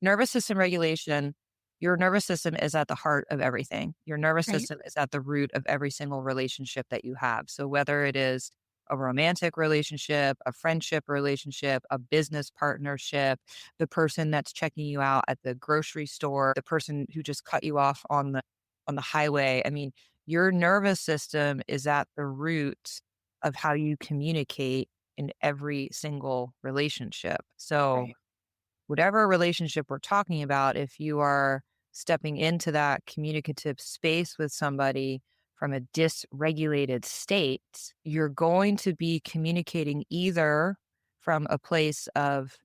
nervous system regulation, your nervous system is at the heart of everything. Your nervous Right. system is at the root of every single relationship that you have. So whether it is a romantic relationship, a friendship relationship, a business partnership, the person that's checking you out at the grocery store, the person who just cut you off on the highway. I mean, your nervous system is at the root of how you communicate in every single relationship. So Right. whatever relationship we're talking about, if you are stepping into that communicative space with somebody from a dysregulated state, you're going to be communicating either from a place of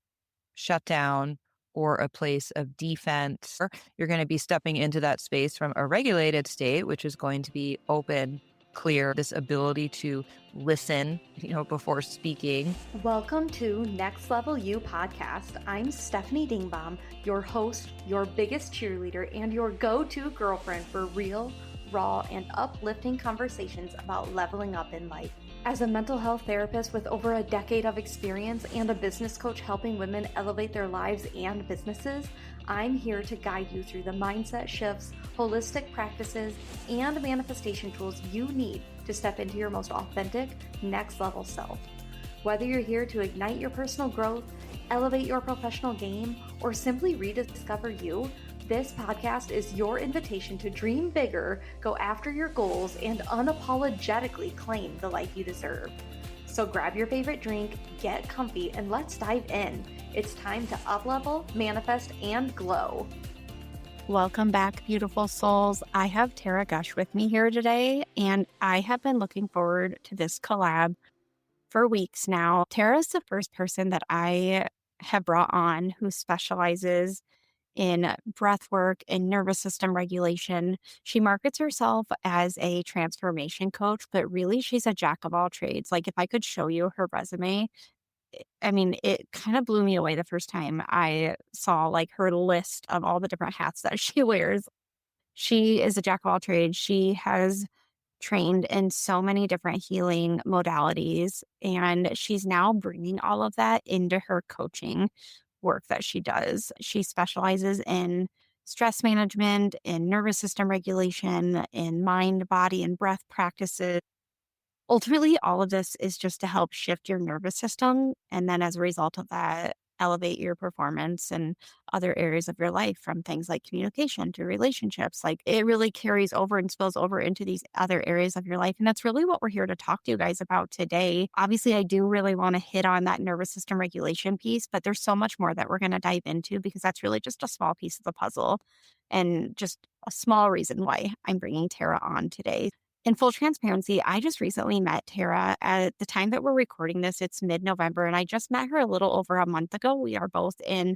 shutdown or a place of defense. Or you're going to be stepping into that space from a regulated state, which is going to be open, clear, this ability to listen, before speaking. Welcome to Next Level You podcast. I'm Stefanie Dingbaum, your host, your biggest cheerleader, and your go-to girlfriend for real, raw, and uplifting conversations about leveling up in life. As a mental health therapist with over a decade of experience and a business coach helping women elevate their lives and businesses, I'm here to guide you through the mindset shifts, holistic practices, and manifestation tools you need to step into your most authentic, next level self. Whether you're here to ignite your personal growth, elevate your professional game, or simply rediscover you, this podcast is your invitation to dream bigger, go after your goals, and unapologetically claim the life you deserve. So grab your favorite drink, get comfy, and let's dive in. It's time to up-level, manifest, and glow. Welcome back, beautiful souls. I have Tara Gush with me here today, and I have been looking forward to this collab for weeks now. Tara's the first person that I have brought on who specializes in breath work and nervous system regulation. She markets herself as a transformation coach, but really she's a jack of all trades. Like if I could show you her resume, I mean, it kind of blew me away the first time I saw like her list of all the different hats that she wears. She is a jack of all trades. She has trained in so many different healing modalities, and she's now bringing all of that into her coaching work that she does. She specializes in stress management, in nervous system regulation, in mind, body, and breath practices. Ultimately, all of this is just to help shift your nervous system. And then as a result of that, elevate your performance and other areas of your life, from things like communication to relationships. Like it really carries over and spills over into these other areas of your life. And that's really what we're here to talk to you guys about today. Obviously, I do really want to hit on that nervous system regulation piece, but there's so much more that we're going to dive into because that's really just a small piece of the puzzle and just a small reason why I'm bringing Tara on today. In full transparency, I just recently met Tara. At the time that we're recording this, it's mid-November, and I just met her a little over a month ago. We are both in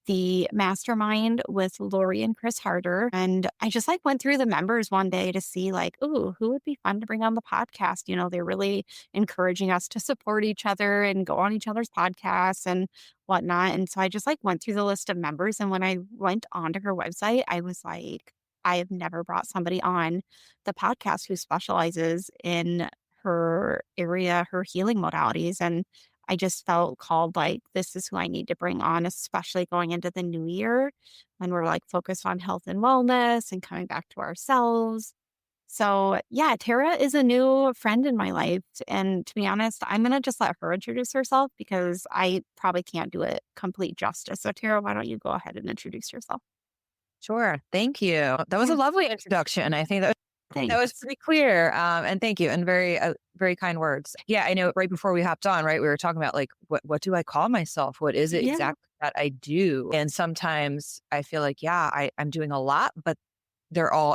the mastermind with Lori and Chris Harder. And I just like went through the members one day to see like, ooh, who would be fun to bring on the podcast? You know, they're really encouraging us to support each other and go on each other's podcasts and whatnot. And so I just like went through the list of members. And when I went onto her website, I was like, I have never brought somebody on the podcast who specializes in her area, her healing modalities. And I just felt called like, this is who I need to bring on, especially going into the new year when we're like focused on health and wellness and coming back to ourselves. So, yeah, Tara is a new friend in my life. And to be honest, I'm going to just let her introduce herself because I probably can't do it complete justice. So, Tara, why don't you go ahead and introduce yourself? Sure. Thank you. That was a Yeah, lovely introduction. I think that was thanks. pretty clear. And thank you. And very, very kind words. Yeah. I know right before we hopped on, right, we were talking about like, what do I call myself? What is it Yeah. exactly that I do? And sometimes I feel like, yeah, I'm doing a lot, but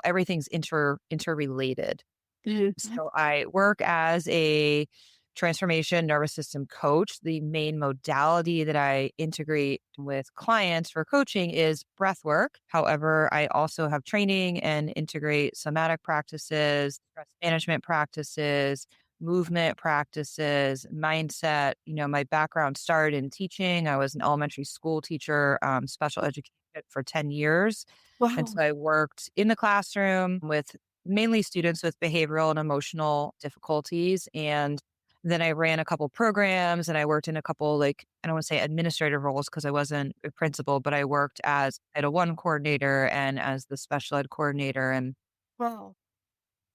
everything's interrelated. Mhm. So I work as a transformation nervous system coach. The main modality that I integrate with clients for coaching is breath work. However, I also have training and integrate somatic practices, stress management practices, movement practices, mindset. My background started in teaching. I was an elementary school teacher, special education for 10 years. And Wow. so I worked in the classroom with mainly students with behavioral and emotional difficulties. And Then I ran a couple programs and I worked in a couple, like, I don't want to say administrative roles because I wasn't a principal, but I worked as Title I coordinator and as the special ed coordinator and Wow.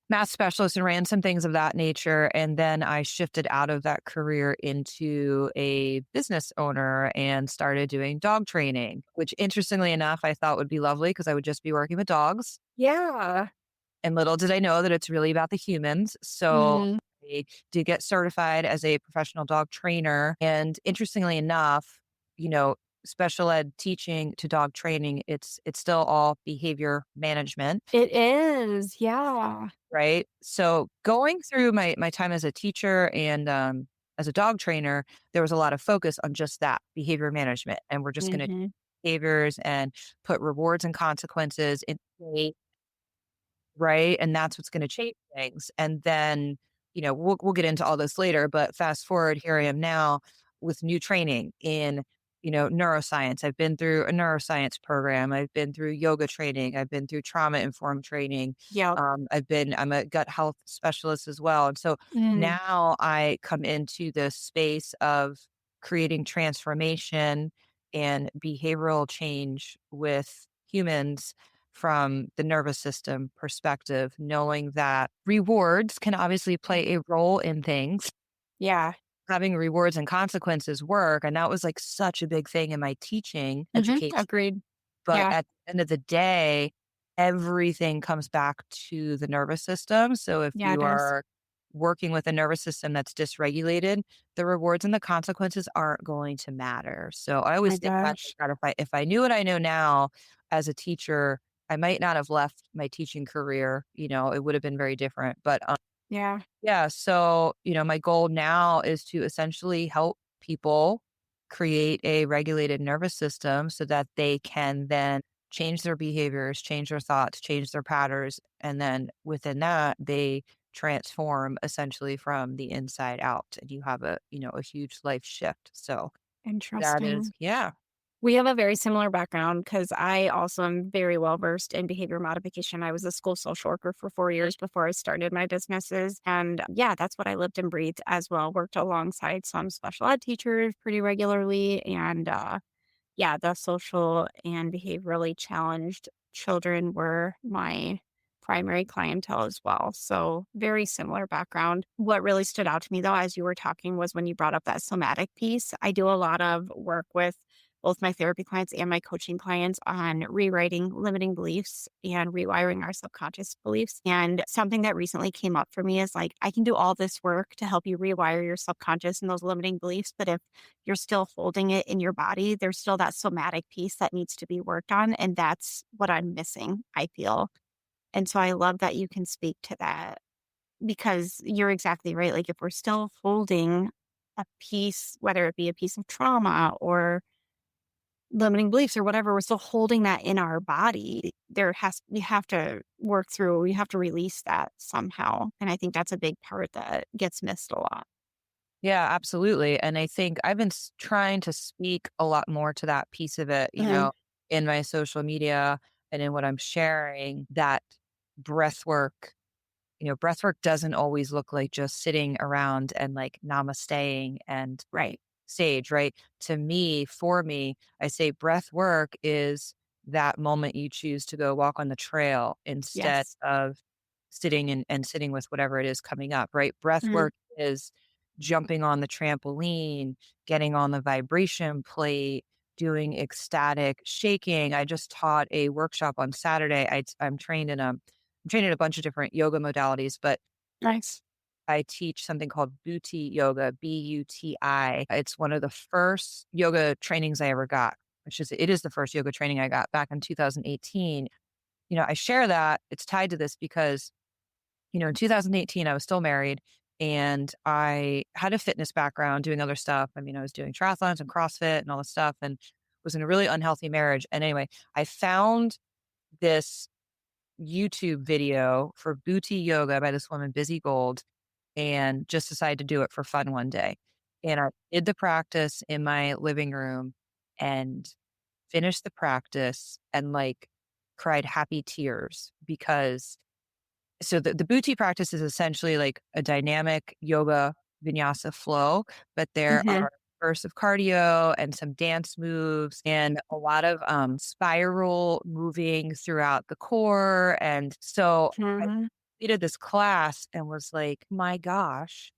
math specialist and ran some things of that nature. And then I shifted out of that career into a business owner and started doing dog training, which interestingly enough, I thought would be lovely because I would just be working with dogs. Yeah. And little did I know that it's really about the humans. So Mhm. I did get certified as a professional dog trainer. And interestingly enough, you know, special ed teaching to dog training, it's still all behavior management. It is, yeah. Right? So, going through my time as a teacher and, as a dog trainer, there was a lot of focus on just that, behavior management, and we're just gonna Mhm. behaviors and put rewards and consequences in place, right? And that's what's gonna change things, and then, we'll get into all this later, but fast forward, here I am now with new training in, neuroscience. I've been through a neuroscience program. I've been through yoga training. I've been through trauma-informed training. Yep. I'm a gut health specialist as well, and so Mm. now I come into the space of creating transformation and behavioral change with humans from the nervous system perspective, knowing that rewards can obviously play a role in things. Yeah. Having rewards and consequences work. And that was like such a big thing in my teaching Mhm. education. Agreed. But Yeah, at the end of the day, everything comes back to the nervous system. So if yeah, it you does. are working with a nervous system that's dysregulated, the rewards and the consequences aren't going to matter. So I My always think about gosh. that. If I knew what I know now as a teacher, I might not have left my teaching career. It would have been very different. But Yeah, yeah. So, my goal now is to essentially help people create a regulated nervous system so that they can then change their behaviors, change their thoughts, change their patterns. And then within that, they transform essentially from the inside out. And you have a huge life shift. So that is, interesting. yeah. We have a very similar background because I also am very well versed in behavior modification. I was a school social worker for 4 years before I started my businesses. And yeah, that's what I lived and breathed as well. Worked alongside some special ed teachers pretty regularly. And yeah, the social and behaviorally challenged children were my primary clientele as well. So, very similar background. What really stood out to me, though, as you were talking, was when you brought up that somatic piece. I do a lot of work with both my therapy clients and my coaching clients on rewriting limiting beliefs and rewiring our subconscious beliefs. And something that recently came up for me is like, I can do all this work to help you rewire your subconscious and those limiting beliefs. But if you're still holding it in your body, there's still that somatic piece that needs to be worked on. And that's what I'm missing, I feel. And so I love that you can speak to that because you're exactly right. Like if we're still holding a piece, whether it be a piece of trauma or limiting beliefs or whatever, we're still holding that in our body. You have to work through, you have to release that somehow. And I think that's a big part that gets missed a lot. Yeah, absolutely. And I think I've been trying to speak a lot more to that piece of it, Mhm. in my social media and in what I'm sharing, that breath work, breath work doesn't always look like just sitting around and like namasteing and Right. sage, right? To me, for me, I say breath work is that moment you choose to go walk on the trail instead Yes. of sitting and sitting with whatever it is coming up, right? Breath Mhm. work is jumping on the trampoline, getting on the vibration plate, doing ecstatic shaking. I just taught a workshop on Saturday. I'm trained in a bunch of different yoga modalities, but Nice. I teach something called Booty Yoga, Buti. It's one of the first yoga trainings I ever got, it is the first yoga training I got back in 2018. I share that it's tied to this because, in 2018, I was still married and I had a fitness background doing other stuff. I mean, I was doing triathlons and CrossFit and all this stuff and was in a really unhealthy marriage. And anyway, I found this YouTube video for Booty Yoga by this woman, Busy Gold, and just decided to do it for fun one day. And I did the practice in my living room and finished the practice and like cried happy tears because the Booty practice is essentially like a dynamic yoga vinyasa flow, but there Mhm. are bursts of cardio and some dance moves and a lot of spiral moving throughout the core. And so I Mhm. completed this class and was like, my gosh,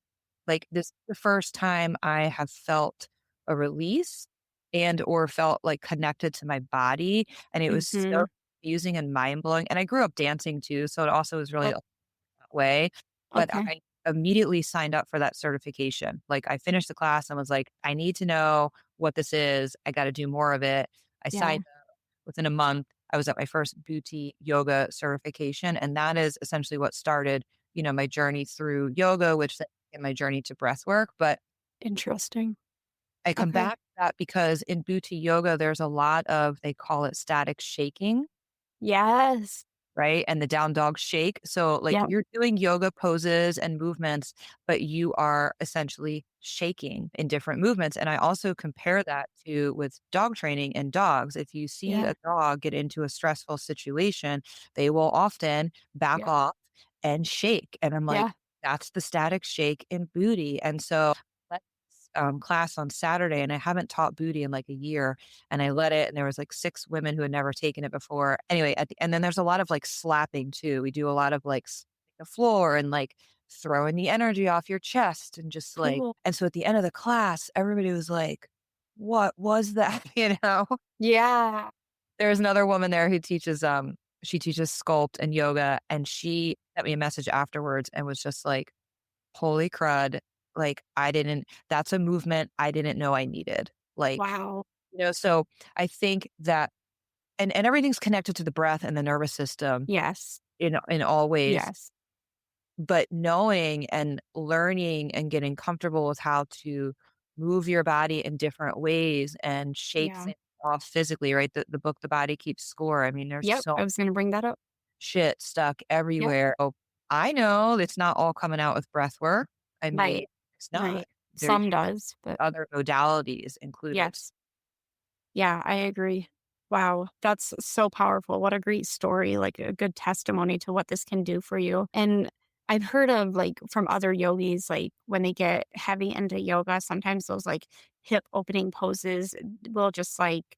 like this is the first time I have felt a release and or felt like connected to my body. And it was so Mhm. confusing and mind blowing. And I grew up dancing too. So it also was really Oh, that way. But okay. I immediately signed up for that certification. Like I finished the class and was like, I need to know what this is. I got to do more of it. I Yeah. signed up within a month. I was at my first booty yoga certification. And that is essentially what started, my journey through yoga, which then became my journey to breath work. But Interesting. I come Okay. back to that because in booty yoga, there's a lot of, they call it static shaking. Yes. Right? And the down dog shake. So, like, Yep. you're doing yoga poses and movements, but you are essentially shaking in different movements. And I also compare that to with dog training and dogs. If you see Yeah. a dog get into a stressful situation, they will often back Yeah. off and shake. And I'm like, Yeah. that's the static shake in booty. And so, class on Saturday, and I haven't taught booty in like a year. And I led it, and there was like 6 women who had never taken it before. Anyway, and then there's a lot of, like, slapping too. We do a lot of, like, the floor and, like, throwing the energy off your chest and just, like Cool. and so at the end of the class, everybody was like, "What was that?" You know? Yeah. There's another woman there who she teaches sculpt and yoga, and she sent me a message afterwards and was just like, "Holy crud, like, I didn't that's a movement I didn't know I needed." Like, Wow. so I think that and everything's connected to the breath and the nervous system Yes. in all ways, Yes. but knowing and learning and getting comfortable with how to move your body in different ways and shake Yeah. things off physically, right? The book, The Body Keeps Score. I mean, there's Yep. so I was gonna bring that up. shit stuck Yep. everywhere. Oh, I know it's not all coming out with breath work. I mean, Right. it's not. Right. There's Some does, but other modalities included. yes. Yeah, I agree. Wow, that's so powerful. What a great story, like a good testimony to what this can do for you. And I've heard of like from other yogis, like when they get heavy into yoga, sometimes those like hip opening poses will just like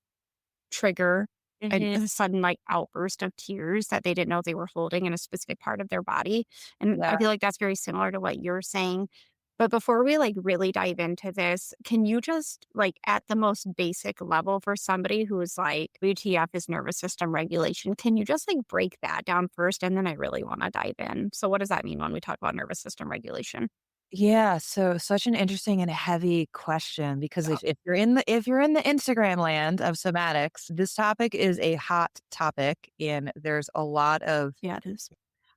trigger Mhm. a sudden like outburst of tears that they didn't know they were holding in a specific part of their body. And I Yeah. feel like that's very similar to what you're saying. But before we like really dive into this, can you just like at the most basic level for somebody who's like WTF is nervous system regulation, can you just like break that down first? And then I really want to dive in. So what does that mean when we talk about nervous system regulation? Yeah, so such an interesting and heavy question because Yeah, if you're in the Instagram land of somatics, this topic is a hot topic and there's a lot of yeah, it is.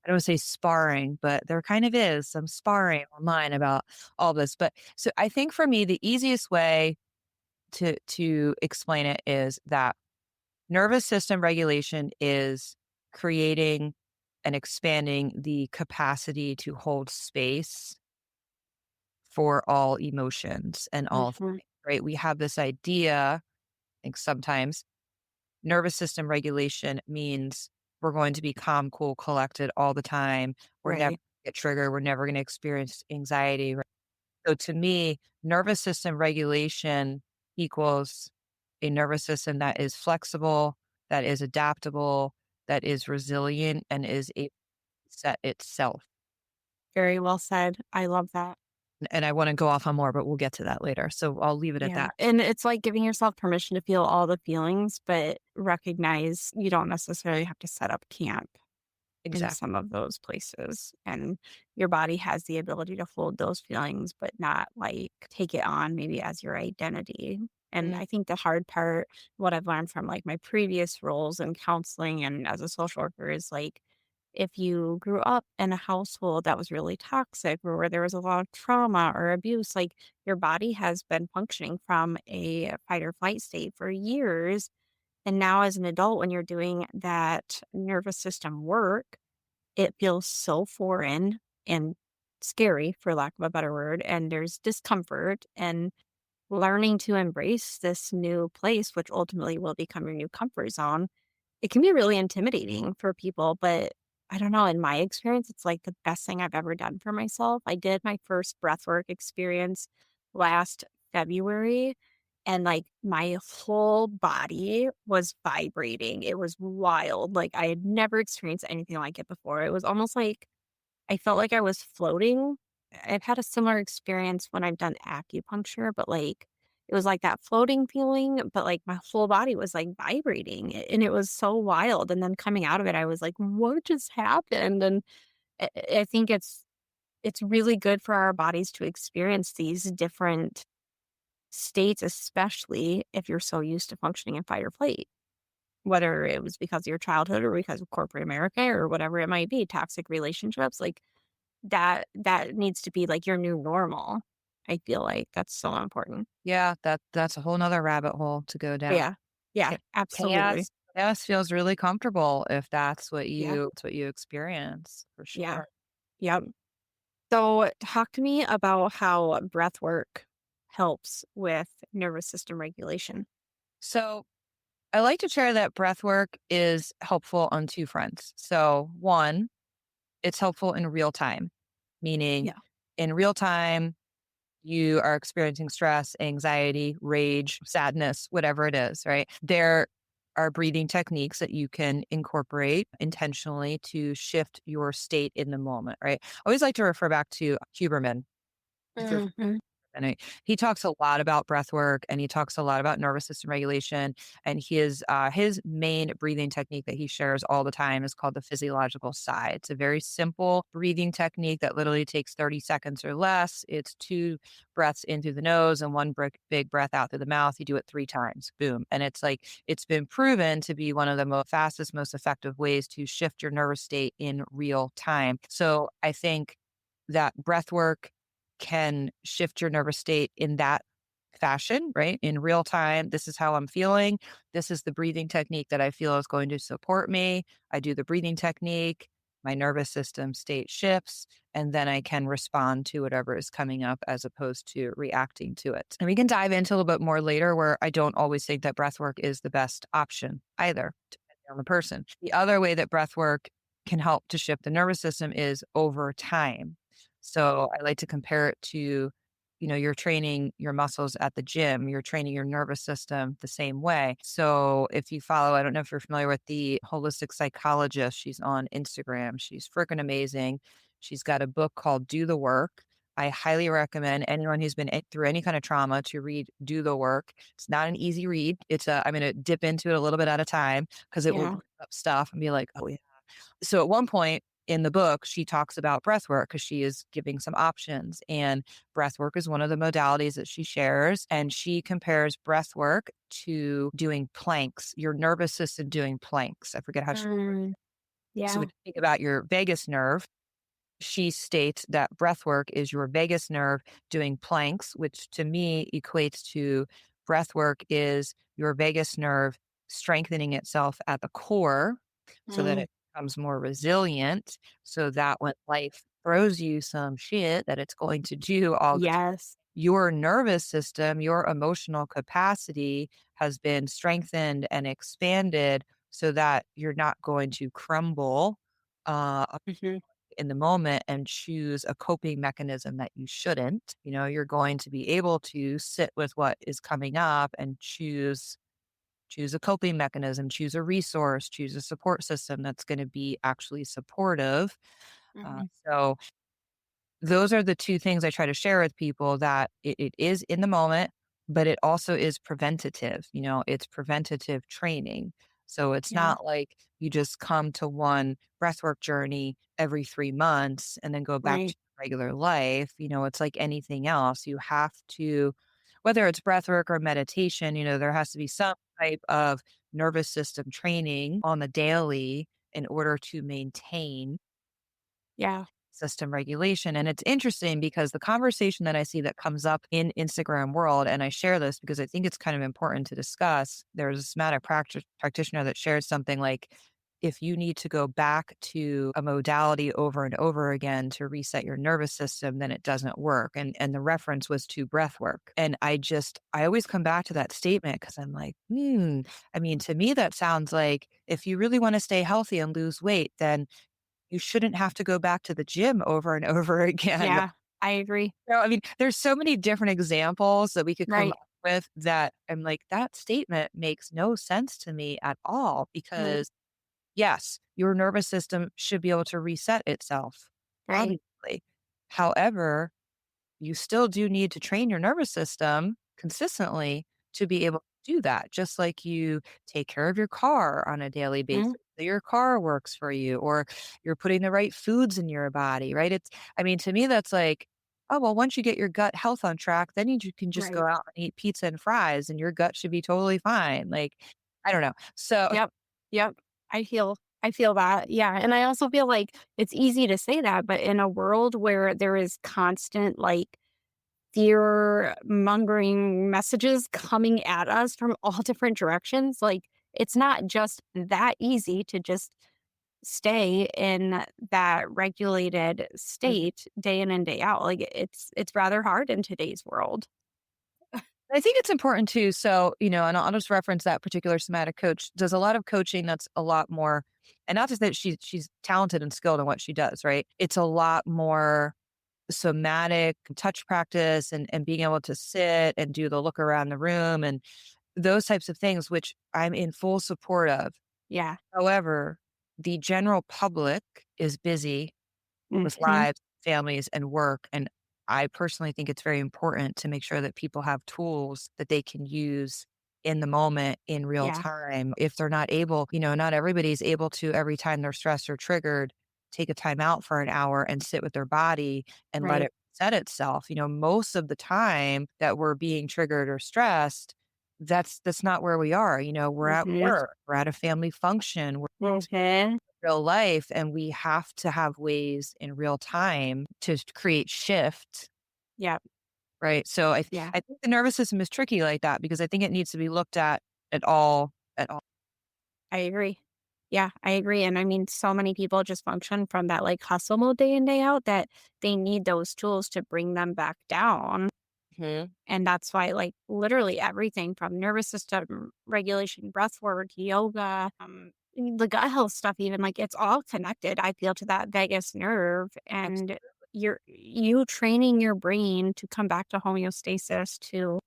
I don't wanna say sparring, but there kind of is some sparring online about all this. But so I think for me, the easiest way to explain it is that nervous system regulation is creating and expanding the capacity to hold space for all emotions and all Hmm. things, right? We have this idea, I think sometimes nervous system regulation means we're going to be calm, cool, collected all the time. We're never Right. gonna get triggered. We're never going to experience anxiety. Right? So to me, nervous system regulation equals a nervous system that is flexible, that is adaptable, that is resilient, and is able to set itself. Very well said. I love that. And I want to go off on more, but we'll get to that later. So I'll leave it at Yeah, that. and it's like giving yourself permission to feel all the feelings, but recognize you don't necessarily have to set up camp in Exactly. some of those places. And your body has the ability to hold those feelings, but not like take it on maybe as your identity. And Mm, I think the hard part, what I've learned from like my previous roles in counseling and as a social worker is like, if you grew up in a household that was really toxic or where there was a lot of trauma or abuse, like your body has been functioning from a fight or flight state for years. And now, as an adult, when you're doing that nervous system work, it feels so foreign and scary, for lack of a better word. And there's discomfort and learning to embrace this new place, which ultimately will become your new comfort zone. It can be really intimidating for people, but I don't know, in my experience, it's like the best thing I've ever done for myself. I did my first breathwork experience last February, and like my whole body was vibrating. It was wild. Like I had never experienced anything like it before. It was almost like I felt like I was floating. I've had a similar experience when I've done acupuncture, but like it was like that floating feeling, but like my whole body was like vibrating and it was so wild. And then coming out of it, I was like, what just happened? And I think it's really good for our bodies to experience these different states, especially if you're so used to functioning in fight or flight, whether it was because of your childhood or because of corporate America or whatever it might be, toxic relationships. Like that needs to be, like, your new normal. I feel like that's so important. Yeah, that's a whole nother rabbit hole to go down. Yeah. Yeah, Cha absolutely. chaos feels really comfortable if Yeah, that's what you experience, for yeah, sure. yep. So, talk to me about how breath work helps with nervous system regulation. So, I like to share that breath work is helpful on 2 fronts. So, 1, it's helpful in real time, meaning Yeah. in real time, you are experiencing stress, anxiety, rage, sadness, whatever it is, right? There are breathing techniques that you can incorporate intentionally to shift your state in the moment, right? I always like to refer back to Huberman. If you're Mhm. and he talks a lot about breath work and he talks a lot about nervous system regulation. And his main breathing technique that he shares all the time is called the physiological sigh. It's a very simple breathing technique that literally takes 30 seconds or less. It's two breaths in through the nose and one big breath out through the mouth. You do it 3 times, boom. And it's like, it's been proven to be one of the fastest, most effective ways to shift your nervous state in real time. So I think that breath work can shift your nervous state in that fashion, right? In real time, this is how I'm feeling. This is the breathing technique that I feel is going to support me. I do the breathing technique, my nervous system state shifts, and then I can respond to whatever is coming up as opposed to reacting to it. And we can dive into a little bit more later where I don't always think that breath work is the best option either, depending on the person. The other way that breath work can help to shift the nervous system is over time. So I like to compare it to, you're training your muscles at the gym, you're training your nervous system the same way. So if you follow, I don't know if you're familiar with the holistic psychologist, she's on Instagram. She's freaking amazing. She's got a book called Do the Work. I highly recommend anyone who's been through any kind of trauma to read Do the Work. It's not an easy read. I'm going to dip into it a little bit at a time because it will Yeah. bring up stuff and be like, oh, yeah. So at one point in the book, she talks about breath work because she is giving some options. And breath work is one of the modalities that she shares. And she compares breath work to doing planks, your nervous system doing planks. I forget how she. Mm, So yeah. when you think about your vagus nerve, she states that breath work is your vagus nerve doing planks, which to me equates to breath work is your vagus nerve strengthening itself at the core so that Mm, it becomes more resilient, so that when life throws you some shit that it's going to do all the time, yes. your nervous system, your emotional capacity has been strengthened and expanded so that you're not going to crumble Mhm. in the moment and choose a coping mechanism that you shouldn't. You're going to be able to sit with what is coming up and choose a coping mechanism, choose a resource, choose a support system that's going to be actually supportive. Mhm. So those are the 2 things I try to share with people that it is in the moment, but it also is preventative, it's preventative training. So it's Yeah. not like you just come to one breathwork journey every 3 months and then go back to Right. regular life. It's like anything else. You have to, whether it's breathwork or meditation, there has to be some type of nervous system training on the daily in order to maintain Yeah. system regulation. And it's interesting because the conversation that I see that comes up in Instagram world, and I share this because I think it's kind of important to discuss. There's a somatic practitioner that shares something like, if you need to go back to a modality over and over again to reset your nervous system, then it doesn't work. And the reference was to breath work. And I always come back to that statement because I'm like, I mean, to me, that sounds like if you really want to stay healthy and lose weight, then you shouldn't have to go back to the gym over and over again. Yeah, I agree. I mean, there's so many different examples that we could come Right, up with that I'm like, that statement makes no sense to me at all right, because yes, your nervous system should be able to reset itself, right. obviously. However, you still do need to train your nervous system consistently to be able to do that, just like you take care of your car on a daily basis. Mhm. So your car works for you, or you're putting the right foods in your body, right? I mean, to me, that's like, oh, well, once you get your gut health on track, then you can just Right. go out and eat pizza and fries and your gut should be totally fine. Like, I don't know. So, Yep. Yep. I feel that. Yeah. And I also feel like it's easy to say that, but in a world where there is constant like fear mongering messages coming at us from all different directions, like it's not just that easy to just stay in that regulated Mhm. state day in and day out. Like it's rather hard in today's world. I think it's important too. So, and I'll just reference that particular somatic coach does a lot of coaching that's a lot more, and not just that she's talented and skilled in what she does, right? It's a lot more somatic touch practice and being able to sit and do the look around the room and those types of things, which I'm in full support of. Yeah. However, the general public is busy with Hmm. lives, families, and work. And I personally think it's very important to make sure that people have tools that they can use in the moment in real Yeah. time. If they're not able, not everybody's able to, every time they're stressed or triggered, take a time out for an hour and sit with their body and let Right. it set itself. Most of the time that we're being triggered or stressed, that's not where we are. We're at Hmm. work, we're at a family function, Hmm. real life and we have to have ways in real time to create shift, Yeah. right? So Yeah. I think the nervous system is tricky like that because I think it needs to be looked at all. I agree. Yeah, I agree. And I mean, so many people just function from that like hustle mode day in, day out that they need those tools to bring them back down. Mhm. And that's why, like, literally everything from nervous system regulation, breath work, yoga, the gut health stuff, even like it's all connected, I feel, to that vagus nerve. And Absolutely. you training your brain to come back to homeostasis, to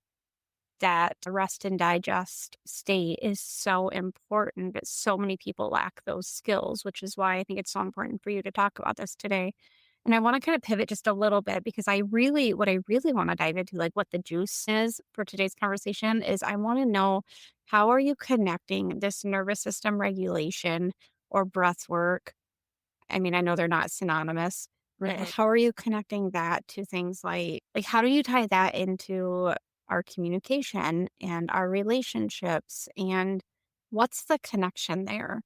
that rest and digest state is so important, but so many people lack those skills, which is why I think it's so important for you to talk about this today. And I want to kind of pivot just a little bit because what I really want to dive into, like what the juice is for today's conversation, is I want to know, how are you connecting this nervous system regulation or breath work? I mean, I know they're not synonymous, but Mhm. how are you connecting that to things like how do you tie that into our communication and our relationships, and what's the connection there?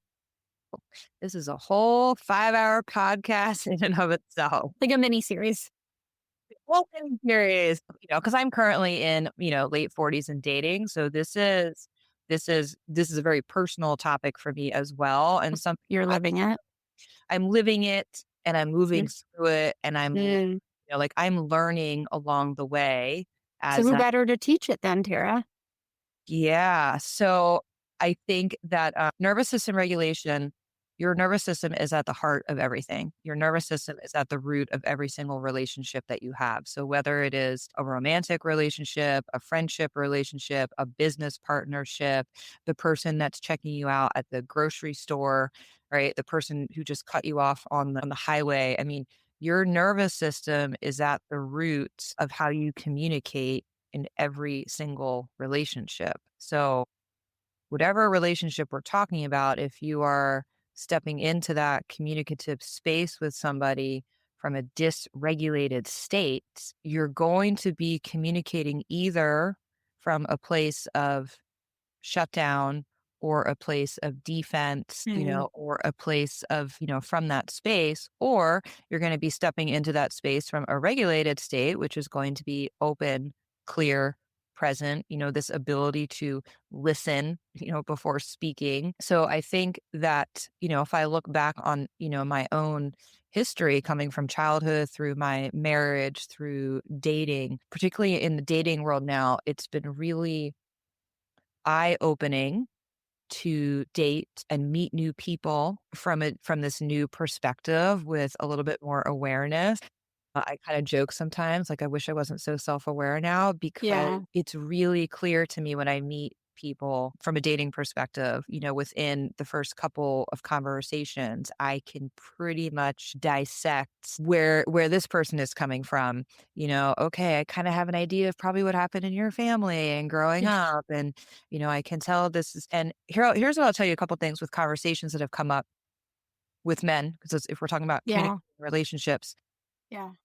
This is a whole 5-hour podcast in and of itself. Like a mini series. Well, I'm curious, because I'm currently in, late 40s and dating. So this is a very personal topic for me as well. And something You're living it. I'm living it and I'm moving Mm, through it and mm. like I'm learning along the way So as who I better to teach it than Tara? yeah. So I think that nervous system regulation, your nervous system is at the heart of everything. Your nervous system is at the root of every single relationship that you have. So whether it is a romantic relationship, a friendship relationship, a business partnership, the person that's checking you out at the grocery store, right? The person who just cut you off on the highway. I mean, your nervous system is at the root of how you communicate in every single relationship. So, whatever relationship we're talking about, if you are stepping into that communicative space with somebody from a dysregulated state, you're going to be communicating either from a place of shutdown or a place of defense, Mm. or a place of, from that space, or you're going to be stepping into that space from a regulated state, which is going to be open, clear, present, this ability to listen, before speaking. So I think that, if I look back on, my own history coming from childhood through my marriage, through dating, particularly in the dating world now, it's been really eye opening to date and meet new people from this new perspective with a little bit more awareness. I kind of joke sometimes, like, I wish I wasn't so self aware now because Yeah. it's really clear to me when I meet people from a dating perspective, within the first couple of conversations, I can pretty much dissect where this person is coming from. Okay, I kind of have an idea of probably what happened in your family and growing up. And, I can tell this is, and here's what I'll tell you a couple things with conversations that have come up with men, because if we're talking about Yeah. communicating relationships, Yeah.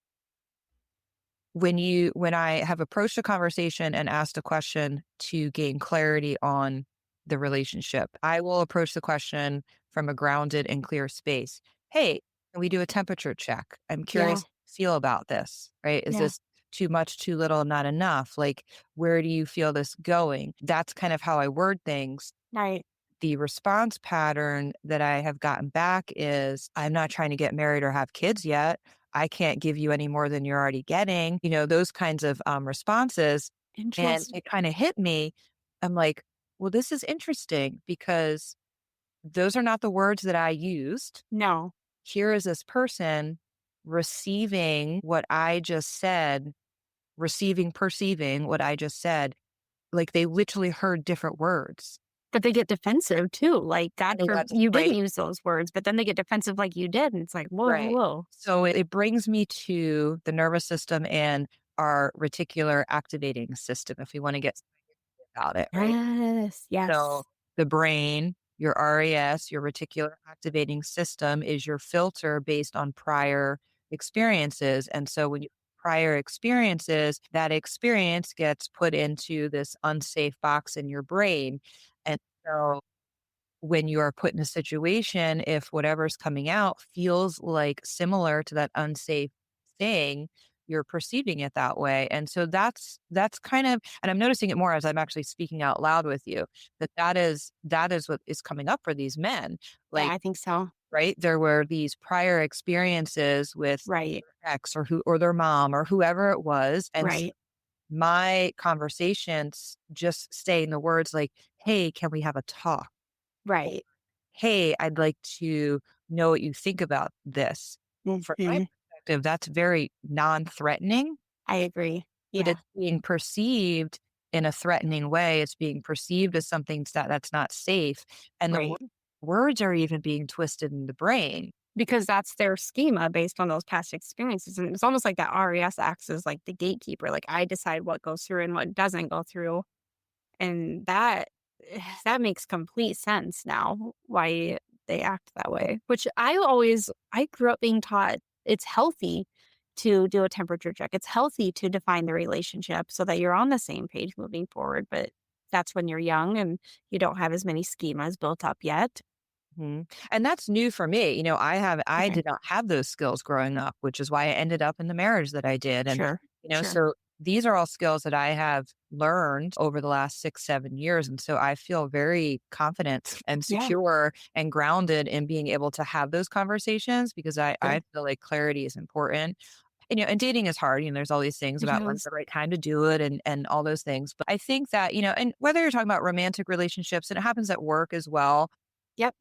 when I have approached a conversation and asked a question to gain clarity on the relationship, I will approach the question from a grounded and clear space. Hey, can we do a temperature check? I'm Yeah. curious how you feel about this, right? Is Yeah. this too much, too little, not enough? Like, where do you feel this going? That's kind of how I word things. Right. The response pattern that I have gotten back is, "I'm not trying to get married or have kids yet. I can't give you any more than you're already getting." Those kinds of, responses, and Interesting. it kinda hit me. I'm like, "Well, this is interesting because those are not the words that I used. No. Here is this person receiving what I just said, perceiving what I just said, like they literally heard different words." But they get defensive too. Like, And God they for got you didn't right. use those words, but then they get defensive like you did. And it's like, whoa, whoa, Right. whoa. So it brings me to the nervous system and our reticular activating system, if we want to get about it, right? Yes. So Yes. the brain, your RAS, your reticular activating system is your filter based on prior experiences. And so when you prior experiences, that experience gets put into this unsafe box in your brain. And so when you are put in a situation, if whatever's coming out feels like similar to that unsafe thing, you're perceiving it that way. And so that's kind of, and I'm noticing it more as I'm actually speaking out loud with you, that is what is coming up for these men. Yeah, Like, I think so. right, there were these prior experiences with Right. their ex or their mom or whoever it was. And Right. my conversations just say in the words like, "Hey, can we have a talk?" Right. "Hey, I'd like to know what you think about this." From my Hmm. perspective, that's very non-threatening, I agree. but Yeah. it's being perceived in a threatening way. It's being perceived as something that's not safe, and the Right. words are even being twisted in the brain. Because that's their schema based on those past experiences. And it's almost like that RES acts as like the gatekeeper. Like I decide what goes through and what doesn't go through. And that that makes complete sense now why they act that way. Which I grew up being taught it's healthy to do a temperature check. It's healthy to define the relationship so that you're on the same page moving forward. But that's when you're young and you don't have as many schemas built up yet. Mhm. And that's new for me. I Okay. did not have those skills growing up, which is why I ended up in the marriage that I did. And, Sure. Sure. so these are all skills that I have learned over the last 6, 7 years. And so I feel very confident and Yeah. secure and grounded in being able to have those conversations because I Good. feel like clarity is important. And dating is hard. There's all these things It about when's is. the right time to do it and all those things. But I think that, and whether you're talking about romantic relationships, and it happens at work as well, Yep.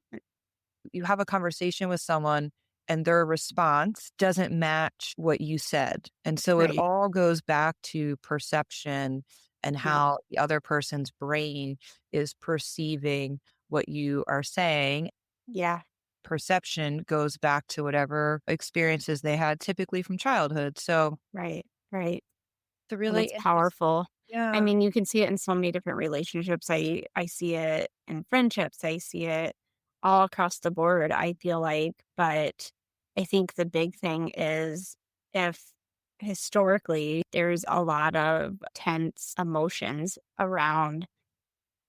you have a conversation with someone and their response doesn't match what you said. And so it Right. all goes back to perception and Yep. how the other person's brain is perceiving what you are saying. Yeah. Perception goes back to whatever experiences they had typically from childhood. So Right. Right. it's a And really it's interesting. powerful. I Yeah. mean, you can see it in so many different relationships. I see it in friendships. I see it all across the board, I feel like. But I think the big thing is if historically there's a lot of tense emotions around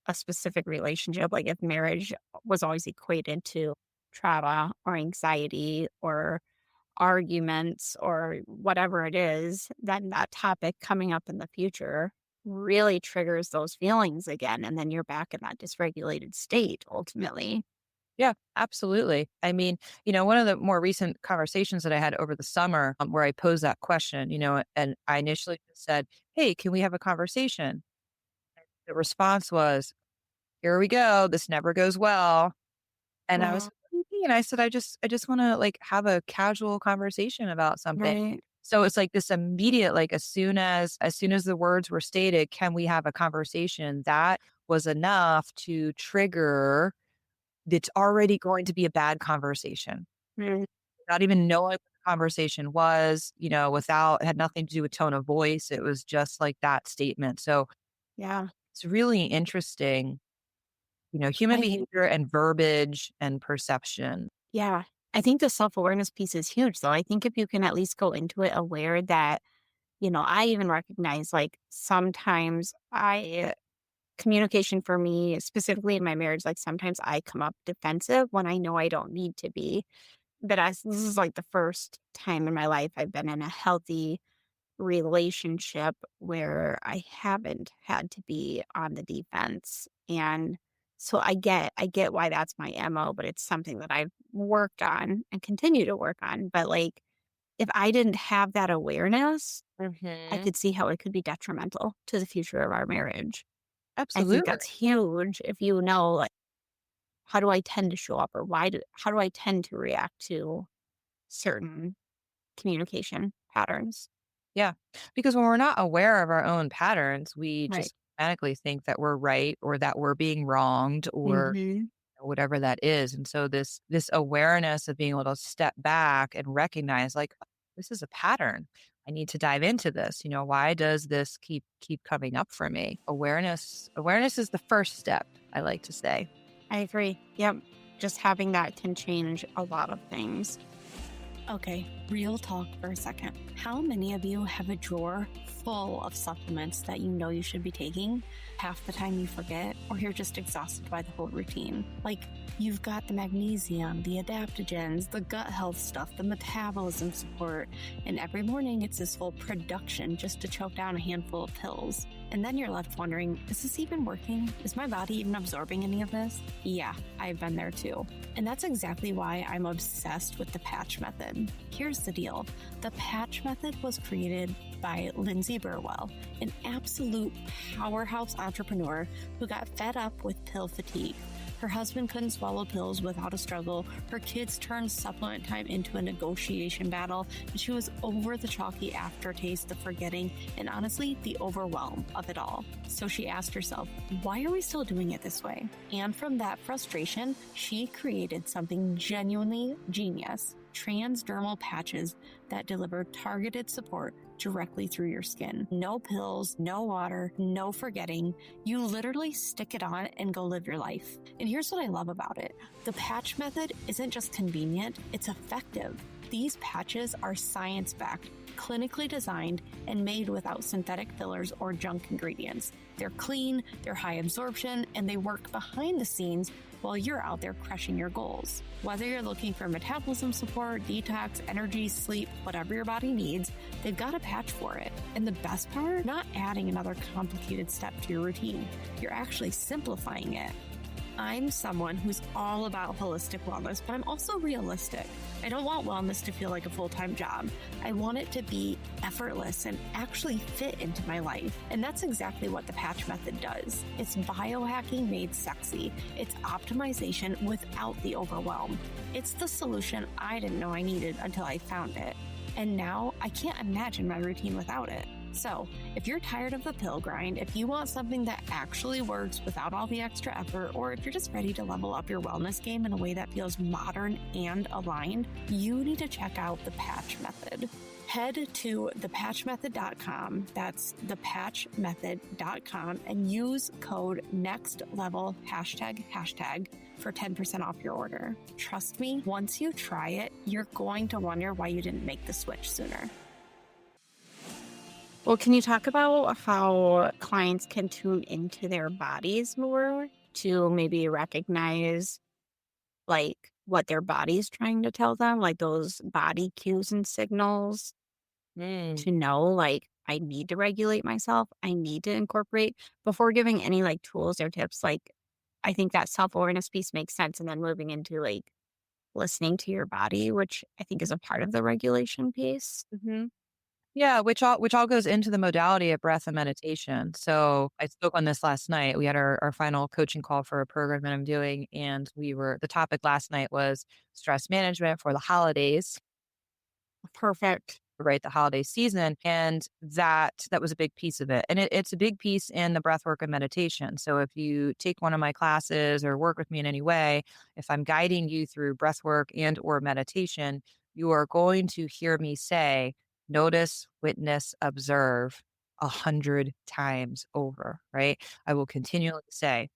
a specific relationship, like if marriage was always equated to trauma or anxiety or arguments or whatever it is, then that topic coming up in the future really triggers those feelings again. And then you're back in that dysregulated state ultimately. Yeah, absolutely. I mean, one of the more recent conversations that I had over the summer where I posed that question, and I initially just said, "Hey, can we have a conversation?" The response was, here we go. This never goes well. And I was, Wow. "What do you mean?" I said, I just want to like have a casual conversation about something. Right. So it's like this immediate, like as soon as the words were stated, can we have a conversation? That was enough to trigger it's already going to be a bad conversation. Mm, Not even knowing what the conversation was, without had nothing to do with tone of voice. It was just like that statement. So yeah. it's really interesting, human I think, behavior and verbiage and perception. yeah. I think the self awareness piece is huge, though. I think if you can at least go into it aware that, I even recognize like sometimes communication for me, specifically in my marriage, like sometimes I come up defensive when I know I don't need to be. But as this is like the first time in my life I've been in a healthy relationship where I haven't had to be on the defense. And so I get why that's my MO, but it's something that I've worked on and continue to work on. But like if I didn't have that awareness, I Mhm. could see how it could be detrimental to the future of our marriage. I think Absolutely. that's huge if you know like how do I tend to show up or how do I tend to react to certain communication patterns. Yeah. Because when we're not aware of our own patterns, we Right. just automatically think that we're right or that we're being wronged or Mhm. whatever that is. And so this awareness of being able to step back and recognize like, "Oh, this is a pattern. I need to dive into this. Why does this keep coming up for me? Awareness is the first step, I like to say. I agree. Yep. Just having that can change a lot of things. Okay, real talk for a second. How many of you have a drawer full of supplements that you know you should be taking? Half the time you forget, or you're just exhausted by the whole routine. Like, you've got the magnesium, the adaptogens, the gut health stuff, the metabolism support, and every morning it's this full production just to choke down a handful of pills. And then you're left wondering, is this even working? Is my body even absorbing any of this? Yeah, I've been there too. And that's exactly why I'm obsessed with the patch method. Here's the deal. The patch method was created by Lindsay Burwell, an absolute powerhouse entrepreneur who got fed up with pill fatigue. Her husband couldn't swallow pills without a struggle. Her kids turned supplement time into a negotiation battle, and she was over the chalky aftertaste, the forgetting, and honestly, the overwhelm of it all. So she asked herself, why are we still doing it this way? And from that frustration, she created something genuinely genius. Transdermal patches that deliver targeted support directly through your skin. No pills, no water, no forgetting. You literally stick it on and go live your life. And here's what I love about it. The patch method isn't just convenient, it's effective. These patches are science-backed, clinically designed, and made without synthetic fillers or junk ingredients. They're clean, they're high absorption, and they work behind the scenes while you're out there crushing your goals. Whether you're looking for metabolism support, detox, energy, sleep, whatever your body needs, they've got a patch for it. And the best part, not adding another complicated step to your routine. You're actually simplifying it. I'm someone who's all about holistic wellness, but I'm also realistic. I don't want wellness to feel like a full-time job. I want it to be effortless and actually fit into my life. And that's exactly what the patch method does. It's biohacking made sexy. It's optimization without the overwhelm. It's the solution I didn't know I needed until I found it. And now I can't imagine my routine without it. So, if you're tired of the pill grind, if you want something that actually works without all the extra effort, or if you're just ready to level up your wellness game in a way that feels modern and aligned, you need to check out the Patch Method. Head to thepatchmethod.com, that's thepatchmethod.com, and use code NEXTLEVEL ### for 10% off your order. Trust me, once you try it, you're going to wonder why you didn't make the switch sooner. Well, can you talk about how clients can tune into their bodies more to maybe recognize like what their body's trying to tell them, like those body cues and signals Mm. to know like I need to regulate myself, I need to incorporate before giving any like tools or tips. Like I think that self-awareness piece makes sense and then moving into like listening to your body, which I think is a part of the regulation piece. Mhm. Yeah, which all goes into the modality of breath and meditation. So I spoke on this last night. We had our final coaching call for a program that I'm doing, and the topic last night was stress management for the holidays, Perfect. right? The holiday season. And that was a big piece of it. And it's a big piece in the breath work and meditation. So if you take one of my classes or work with me in any way, if I'm guiding you through breath work and or meditation, you are going to hear me say, notice, witness, observe 100 times over, right? I will continually say,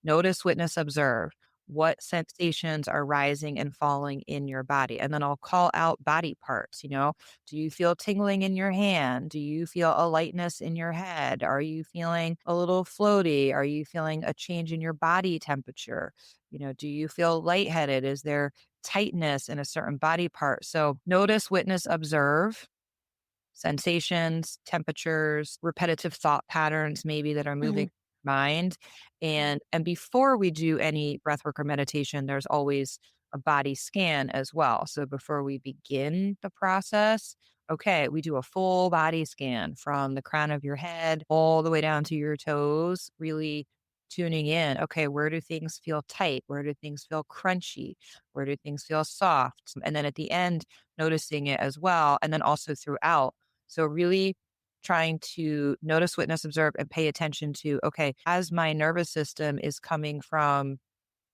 notice, witness, observe. What sensations are rising and falling in your body? And then I'll call out body parts. Do you feel tingling in your hand? Do you feel a lightness in your head? Are you feeling a little floaty? Are you feeling a change in your body temperature? Do you feel lightheaded? Is there tightness in a certain body part? So notice, witness, observe sensations, temperatures, repetitive thought patterns maybe that are moving Mhm. mind. And before we do any breath work or meditation, there's always a body scan as well. So before we begin the process, okay, we do a full body scan from the crown of your head all the way down to your toes, really tuning in. Okay, where do things feel tight? Where do things feel crunchy? Where do things feel soft? And then at the end, noticing it as well. And then also throughout, so really trying to notice, witness, observe, and pay attention to, okay, as my nervous system is coming from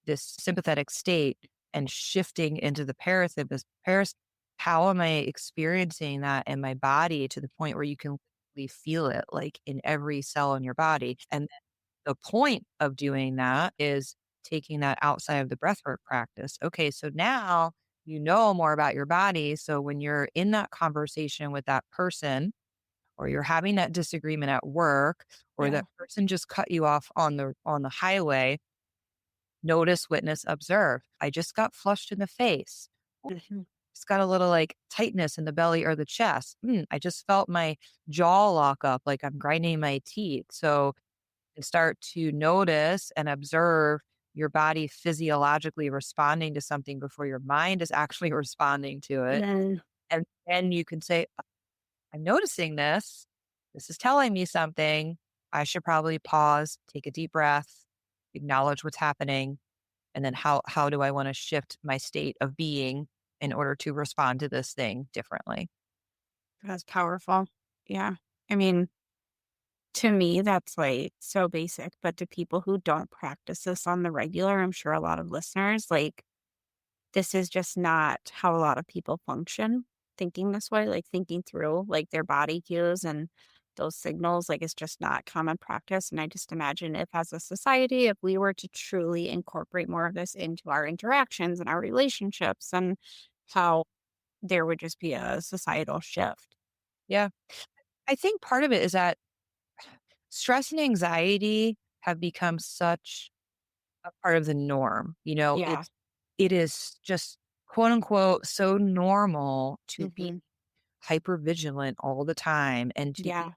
this sympathetic state and shifting into the parasympathetic, how am I experiencing that in my body to the point where you can literally feel it like in every cell in your body? And the point of doing that is taking that outside of the breathwork practice. Okay, so now you know more about your body. So when you're in that conversation with that person, or you're having that disagreement at work, or Yeah. that person just cut you off on the highway, notice, witness, observe. I just got flushed in the face. Oh, Mhm. it's got a little like tightness in the belly or the chest. I just felt my jaw lock up like I'm grinding my teeth. So and start to notice and observe your body physiologically responding to something before your mind is actually responding to it. Mm. And then you can say, I'm noticing this. This is telling me something. I should probably pause, take a deep breath, acknowledge what's happening. And then how do I want to shift my state of being in order to respond to this thing differently? That's powerful. Yeah. I mean, to me, that's like so basic, but to people who don't practice this on the regular, I'm sure a lot of listeners, like, this is just not how a lot of people function thinking this way, like thinking through like their body cues and those signals. Like, it's just not common practice. And I just imagine if, as a society, if we were to truly incorporate more of this into our interactions and our relationships, and how there would just be a societal shift. Yeah. I think part of it is that stress and anxiety have become such a part of the norm. Yeah. It is just quote unquote so normal to be Hmm. hyper vigilant all the time and to be Yeah.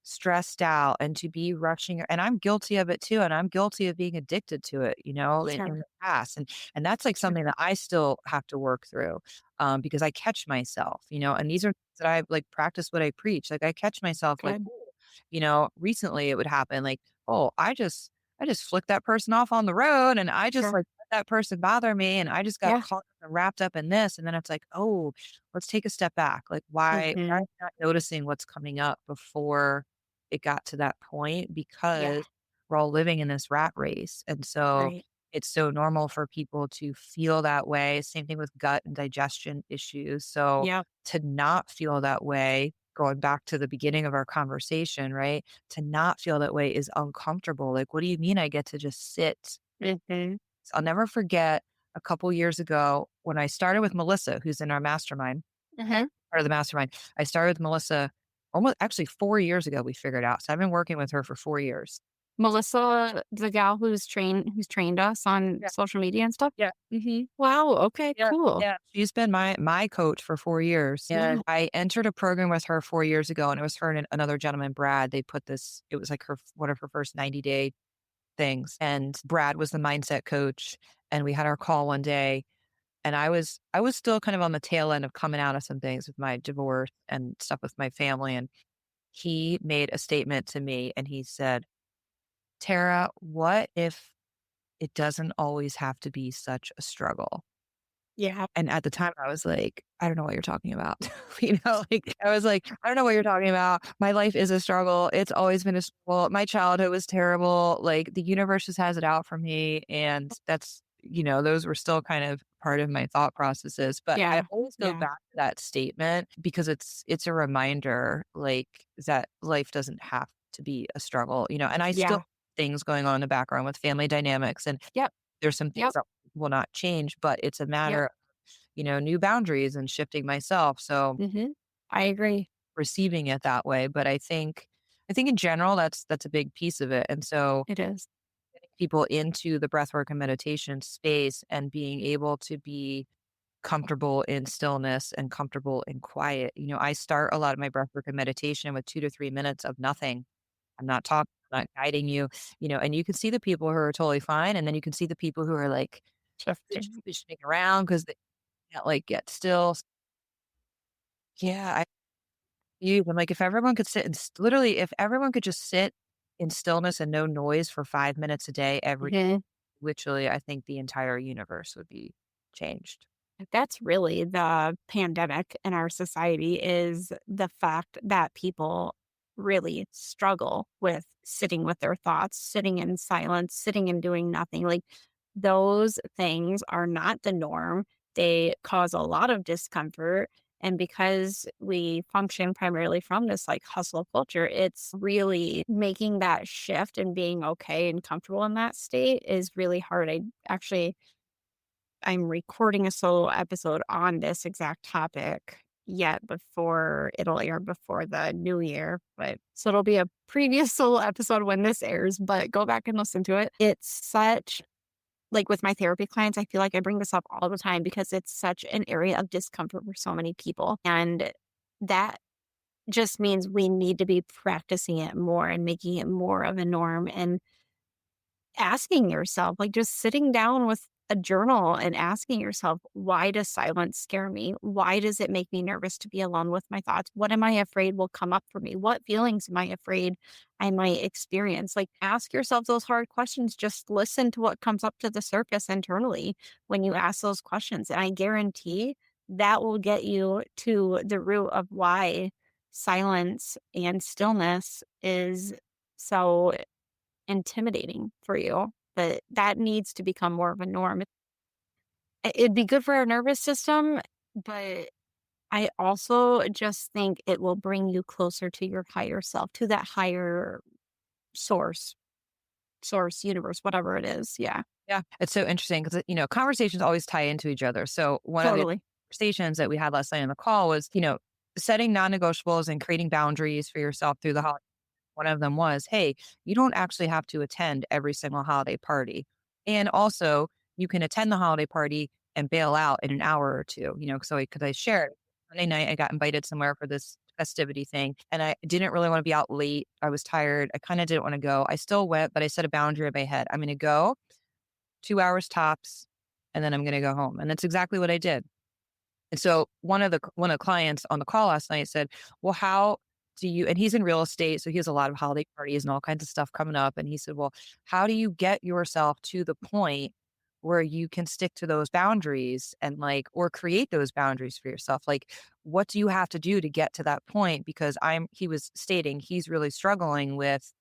stressed out and to be rushing, and I'm guilty of it too, and I'm guilty of being addicted to it, in Sure. the past, and that's, like, Sure. something that I still have to work through, because I catch myself, and these are things that I, like, practice what I preach, like, I catch myself, like, Good. ooh, recently it would happen, like, "Oh, I just flicked that person off on the road, and I just, Sure. like, let that person bother me, and I just got Yeah. caught up and wrapped up in this," and then it's like, "Oh, let's take a step back, like, why am Hmm. I not noticing what's coming up before it got to that point?" Yeah. Because we're all living in this rat race. And so Right. it's so normal for people to feel that way. Same thing with gut and digestion issues. So Yep. to not feel that way, going back to the beginning of our conversation, right? To not feel that way is uncomfortable. Like, what do you mean I get to just sit? Hmm. So I'll never forget a couple years ago when I started with Melissa, who's in our mastermind, Hmm. part of the mastermind. I started with Melissa almost actually 4 years ago, we figured out. So I've been working with her for 4 years. Melissa, the gal who's trained us on Yeah. social media and stuff? Yeah. Mhm. Wow, okay, Yeah. cool. Yeah. She's been my coach for 4 years. Wow. And I entered a program with her 4 years ago, and it was her and another gentleman, Brad. They put this it was like one of her first 90-day things, and Brad was the mindset coach, and we had our call one day. And I was still kind of on the tail end of coming out of some things with my divorce and stuff with my family. And he made a statement to me and he said, Tara, what if it doesn't always have to be such a struggle? Yeah. And at the time, I was like, "I don't know what you're talking about." Like, I was like, "I don't know what you're talking about. My life is a struggle. It's always been a struggle. My childhood was terrible. Like, the universe just has it out for me." And that's, those were still kind of part of my thought processes. But I Yeah. always go Yeah. back to that statement because it's a reminder, like, that life doesn't have to be a struggle, and I still Yeah. things going on in the background with family dynamics. And Yep. there's some things Yep. that will not change, but it's a Yep. matter new boundaries and shifting myself. So Mhm. I agree. receiving it that way. But I think in general, that's a big piece of it. And so It is. getting people into the breathwork and meditation space and being able to be comfortable in stillness and comfortable in quiet. I start a lot of my breathwork and meditation with 2 to 3 minutes of nothing. I'm not talking, I'm not guiding you, and you can see the people who are totally fine. And then you can see the people who are like Shifting. fidgeting around because they can't like get still. Yeah, I'm like, if everyone could sit and literally, if everyone could just sit in stillness and no noise for 5 minutes a day, Mhm. literally, I think the entire universe would be changed. That's really the pandemic in our society is the fact that people really struggle with sitting with their thoughts, sitting in silence, sitting and doing nothing. Like those things are not the norm. They cause a lot of discomfort. And because we function primarily from this like hustle culture, it's really making that shift and being okay and comfortable in that state is really hard. I'm recording a solo episode on this exact topic yet before it'll air before the new year. But so it'll be a previous solo episode when this airs, but go back and listen to it. It's such like with my therapy clients, I feel like I bring this up all the time because it's such an area of discomfort for so many people. And that just means we need to be practicing it more and making it more of a norm and asking yourself, like just sitting down with a journal and asking yourself, why does silence scare me? Why does it make me nervous to be alone with my thoughts? What am I afraid will come up for me? What feelings am I afraid I might experience? Like ask yourself those hard questions. Just listen to what comes up to the surface internally when you ask those questions. And I guarantee that will get you to the root of why silence and stillness is so intimidating for you, but that needs to become more of a norm. It'd be good for our nervous system, but I also just think it will bring you closer to your higher self, to that higher source, universe, whatever it is. Yeah, Yeah, it's so interesting because conversations always tie into each other. So one of the totally. conversations that we had last night on the call was, setting non-negotiables and creating boundaries for yourself through the holiday. One of them was, hey, you don't actually have to attend every single holiday party. And also, you can attend the holiday party and bail out in an hour or two, so because I shared Monday night, I got invited somewhere for this festivity thing and I didn't really want to be out late. I was tired. I kind of didn't want to go. I still went, but I set a boundary in my head. I'm going to go 2 hours tops and then I'm going to go home. And that's exactly what I did. And so one of the clients on the call last night said, "Well, how do you?" And he's in real estate, so he has a lot of holiday parties and all kinds of stuff coming up. And he said, "Well, how do you get yourself to the point where you can stick to those boundaries and like, or create those boundaries for yourself? Like, what do you have to do to get to that point?" Because he was stating he's really struggling with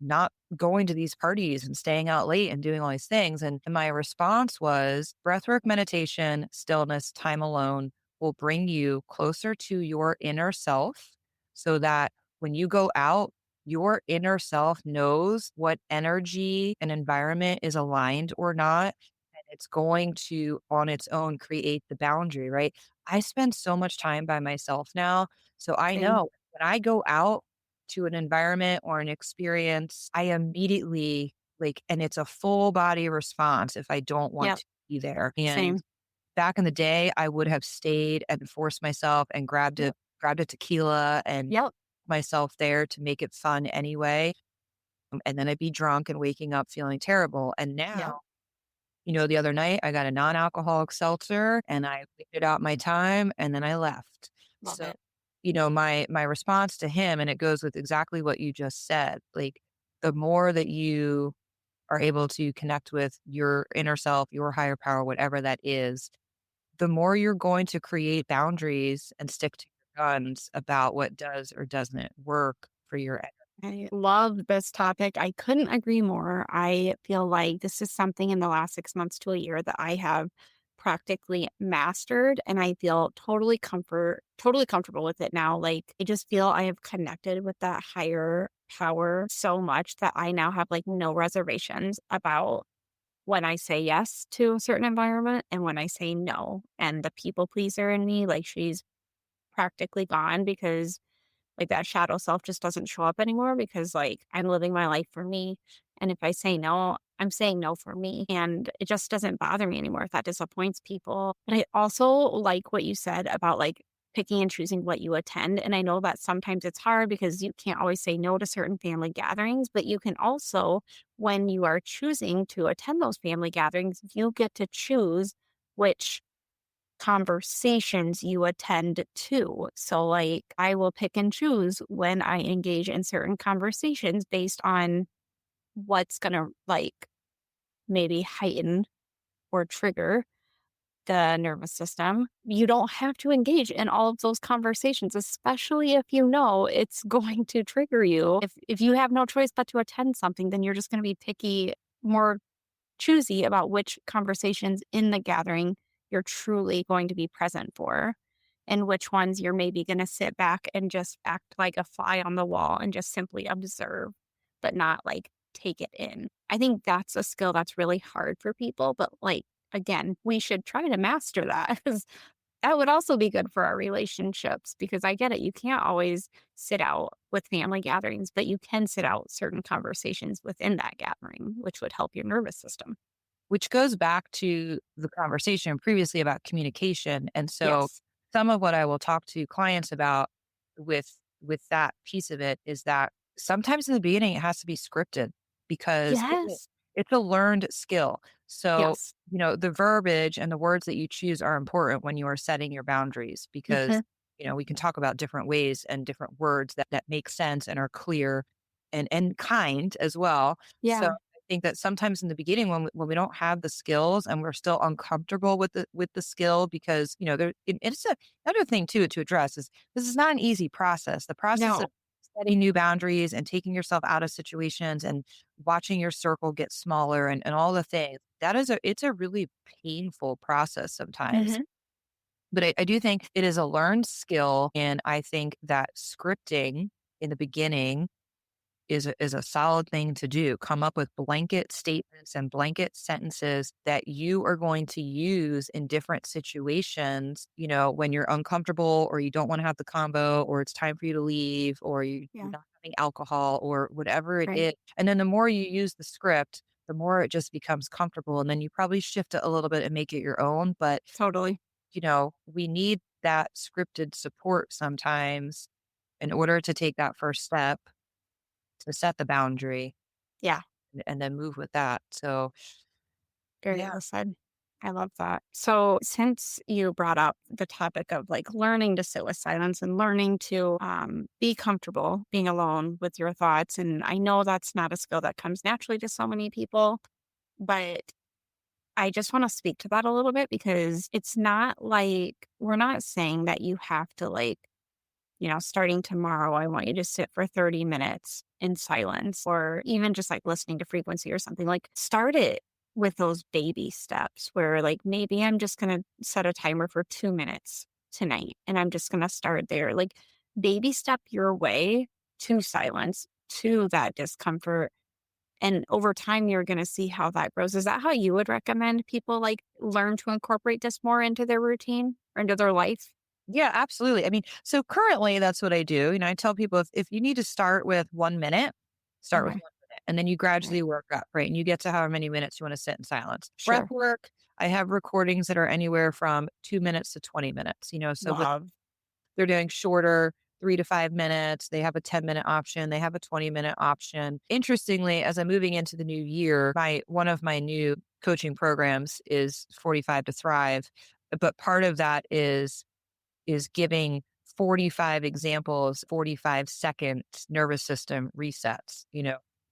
not going to these parties and staying out late and doing all these things. And my response was breathwork, meditation, stillness, time alone will bring you closer to your inner self so that when you go out, your inner self knows what energy and environment is aligned or not. And it's going to, on its own, create the boundary, right? I spend so much time by myself now. So I Same. know when I go out, to an environment or an experience, I immediately like, and it's a full body response if I don't want Yep. to be there. And Same. back in the day, I would have stayed and forced myself and Yep. grabbed a tequila and Yep. myself there to make it fun anyway. And then I'd be drunk and waking up feeling terrible. And Yep. now The other night I got a non-alcoholic seltzer and I waited out my time and then I left. Love So, it. my response to him, and it goes with exactly what you just said, like the more that you are able to connect with your inner self, your higher power, whatever that is, the more you're going to create boundaries and stick to your guns about what does or doesn't work for your energy. I love this topic. I couldn't agree more. I feel like this is something in the last 6 months to a year that I have practically mastered, and I feel totally comfortable with it now. Like I just feel I have connected with that higher power so much that I now have like no reservations about when I say yes to a certain environment and when I say no. And the people pleaser in me, like she's practically gone because like that shadow self just doesn't show up anymore because like I'm living my life for me. And if I say no, I'm saying no for me. And it just doesn't bother me anymore if that disappoints people. But I also like what you said about like picking and choosing what you attend. And I know that sometimes it's hard because you can't always say no to certain family gatherings, but you can also, when you are choosing to attend those family gatherings, you get to choose which conversations you attend to. So, like, I will pick and choose when I engage in certain conversations based on what's going to, like, maybe heighten or trigger the nervous system. You don't have to engage in all of those conversations, especially if you know it's going to trigger you. If you have no choice but to attend something, then you're just going to be picky, more choosy about which conversations in the gathering you're truly going to be present for and which ones you're maybe going to sit back and just act like a fly on the wall and just simply observe, but not like take it in. I think that's a skill that's really hard for people, but like, again, we should try to master that because that would also be good for our relationships because I get it. You can't always sit out with family gatherings, but you can sit out certain conversations within that gathering, which would help your nervous system. Which goes back to the conversation previously about communication. And so Yes. some of what I will talk to clients about with that piece of it is that sometimes in the beginning it has to be scripted because Yes. it's a learned skill. So, Yes. the verbiage and the words that you choose are important when you are setting your boundaries because, Mhm. we can talk about different ways and different words that make sense and are clear and kind as well. So Yeah. I think that sometimes in the beginning when we don't have the skills and we're still uncomfortable with the skill because, it's another thing too to address is this is not an easy process. The process of No. setting new boundaries and taking yourself out of situations and watching your circle get smaller and all the things, it's a really painful process sometimes. Mhm. But I do think it is a learned skill. And I think that scripting in the beginning is a solid thing to do. Come up with blanket statements and blanket sentences that you are going to use in different situations, when you're uncomfortable or you don't want to have the combo or it's time for you to leave or you're Yeah. not having alcohol or whatever it Right. is. And then the more you use the script, the more it just becomes comfortable. And then you probably shift it a little bit and make it your own. But, Totally. we need that scripted support sometimes in order to take that first step to set the boundary Yeah. and then move with that. So, Very yeah. well said. I love that. So, since you brought up the topic of like learning to sit with silence and learning to be comfortable being alone with your thoughts, and I know that's not a skill that comes naturally to so many people, but I just want to speak to that a little bit because it's not like we're not saying that you have to like starting tomorrow, I want you to sit for 30 minutes in silence or even just like listening to frequency or something. Like start it with those baby steps where like maybe I'm just going to set a timer for 2 minutes tonight and I'm just going to start there. Like baby step your way to silence, to that discomfort. And over time, you're going to see how that grows. Is that how you would recommend people like learn to incorporate this more into their routine or into their life? Yeah, absolutely. I mean, so currently that's what I do. I tell people if you need to start with 1 minute, start with Okay. 1 minute. And then you Right. gradually work up, right? And you get to however many minutes you want to sit in silence. Breath Sure. work, I have recordings that are anywhere from 2 minutes to 20 minutes, so with Love. they're doing shorter 3 to 5 minutes. They have a 10-minute option. They have a 20-minute option. Interestingly, as I'm moving into the new year, one of my new coaching programs is 45 to Thrive. But part of that is giving 45 examples, 45-second nervous system resets,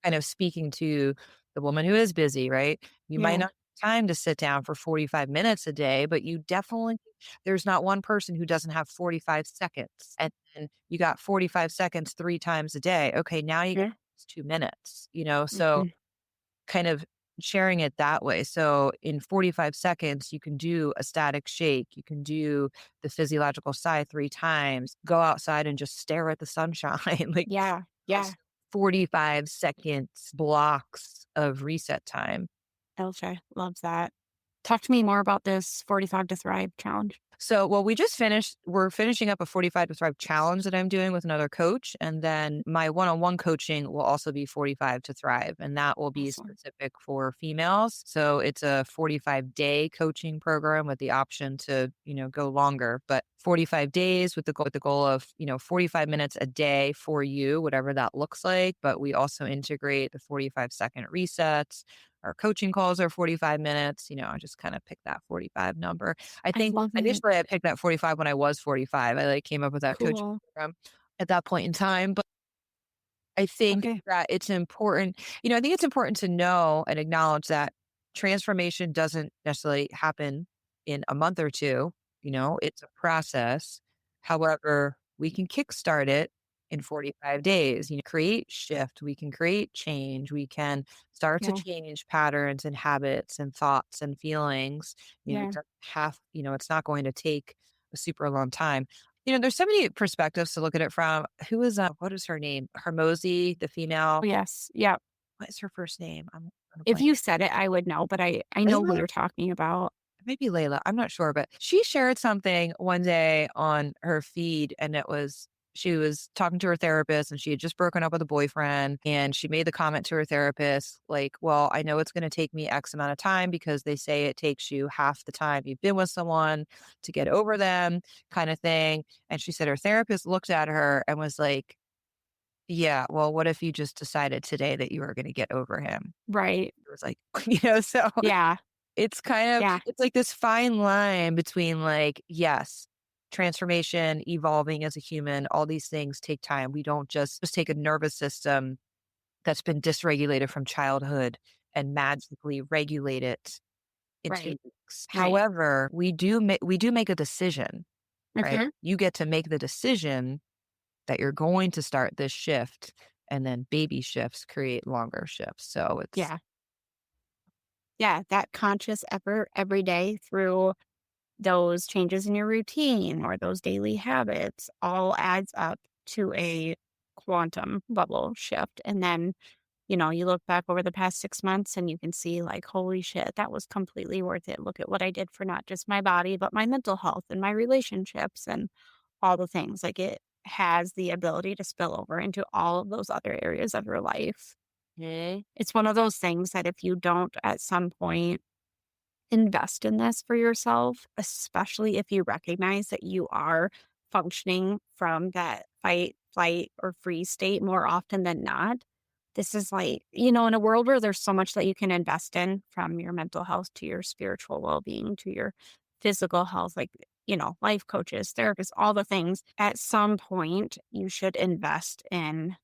kind of speaking to the woman who is busy, right? You might Yeah. not have time to sit down for 45 minutes a day, but there's not one person who doesn't have 45 seconds. And you got 45 seconds 3 times a day. Okay, now you got Yeah. 2 minutes. So Mhm. kind of sharing it that way. So in 45 seconds, you can do a static shake. You can do the physiological sigh 3 times, go outside and just stare at the sunshine. like Yeah. those Yeah. 45 seconds blocks of reset time. Okay. Love that. Talk to me more about this 45 to Thrive challenge. So, well, we're finishing up a 45 to Thrive challenge that I'm doing with another coach. And then my one on one coaching will also be 45 to Thrive. And that will be Awesome. specific for females. So it's a 45-day coaching program with the option to, go longer, but 45 days with the goal of, 45 minutes a day for you, whatever that looks like. But we also integrate the 45-second resets. Our coaching calls are 45 minutes. I just kind of pick that 45 number. I I think love it. initially I picked that 45 when I was 45. I came up with that coaching Cool. program at that point in time. But I think Okay. that it's important, I think it's important to know and acknowledge that transformation doesn't necessarily happen in a month or two. It's a process. However, we can kickstart it in 45 days, create shift, we can create change, we can start to Yeah. change patterns and habits and thoughts and feelings. It Yeah. doesn't it's not going to take a super long time. There's so many perspectives to look at it from. What is her name? Hermosi, the Oh, female. yes. Yeah. What is her first name? I'm gonna If blank. you said it, I would know, but I know who Layla? you're talking about. Maybe Layla. I'm not sure, but she shared something one day on her feed, and she was talking to her therapist, and she had just broken up with a boyfriend, and she made the comment to her therapist, like, "Well, I know it's going to take me X amount of time because they say it takes you half the time you've been with someone to get over them," kind of thing. And she said her therapist looked at her and was like, "Yeah, well, what if you just decided today that you were going to get over him?" Right. It was like, so Yeah. Yeah. it's like this fine line between like, yes, transformation, evolving as a human, all these things take time. We don't just take a nervous system that's been dysregulated from childhood and magically regulate it in Right. 2 weeks. Right. However, we do make a decision, right? Mhm. You get to make the decision that you're going to start this shift, and then baby shifts create longer shifts. So it's Yeah. Yeah. That conscious effort every day through those changes in your routine or those daily habits all adds up to a quantum level shift. And then, you look back over the past 6 months and you can see, like, holy shit, that was completely worth it. Look at what I did for not just my body, but my mental health and my relationships and all the things. Like, it has the ability to spill over into all of those other areas of your life. Mhm. It's one of those things that if you don't at some point invest in this for yourself, especially if you recognize that you are functioning from that fight, flight, or freeze state more often than not. This is like, in a world where there's so much that you can invest in, from your mental health to your spiritual well being to your physical health, like, life coaches, therapists, all the things. At some point, you should invest in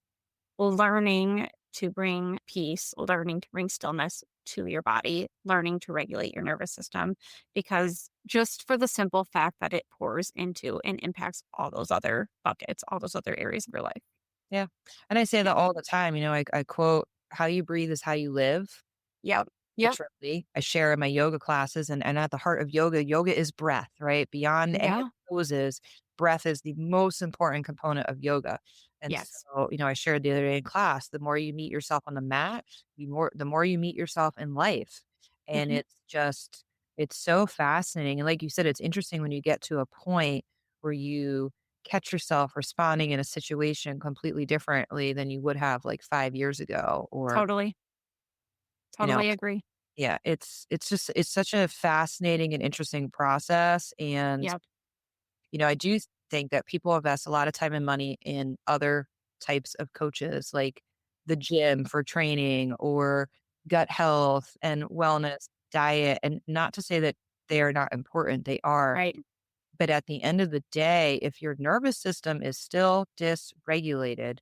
learning to bring peace, learning to bring stillness to your body, learning to regulate your nervous system, because just for the simple fact that it pours into and impacts all those other buckets, all those other areas of your life. Yeah. And I say Yeah. that all the time. I quote, "How you breathe is how you live." Yep. Yep. Literally, I share in my yoga classes, and at the heart of yoga, yoga is breath, right? Beyond any of Yeah. the poses, breath is the most important component of yoga. And Yes. so, I shared the other day in class, the more you meet yourself on the mat, the more you meet yourself in life. And Hmm. it's so fascinating. And like you said, it's interesting when you get to a point where you catch yourself responding in a situation completely differently than you would have like 5 years ago, or, Totally. you know, Totally agree. yeah, it's such a fascinating and interesting process. And, Yep. I do. think that people invest a lot of time and money in other types of coaches, like the gym for training or gut health and wellness, diet. And not to say that they are not important, they are. Right. But at the end of the day, if your nervous system is still dysregulated,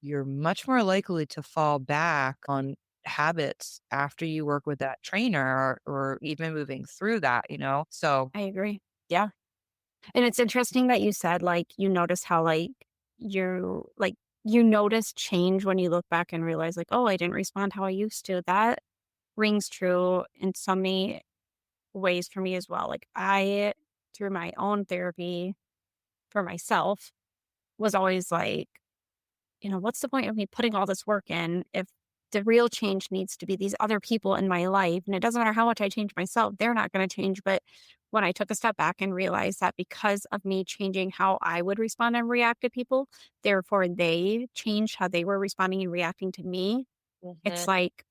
you're much more likely to fall back on habits after you work with that trainer or even moving through that. So, I agree. Yeah. And it's interesting that you said, like, you notice how, like, you notice change when you look back and realize, like, oh, I didn't respond how I used to. That rings true in so many ways for me as well. Like, through my own therapy for myself, was always like, what's the point of me putting all this work in if the real change needs to be these other people in my life? And it doesn't matter how much I change myself, they're not going to change. But when I took a step back and realized that because of me changing how I would respond and react to people, therefore they changed how they were responding and reacting to me, it's Mhm. like,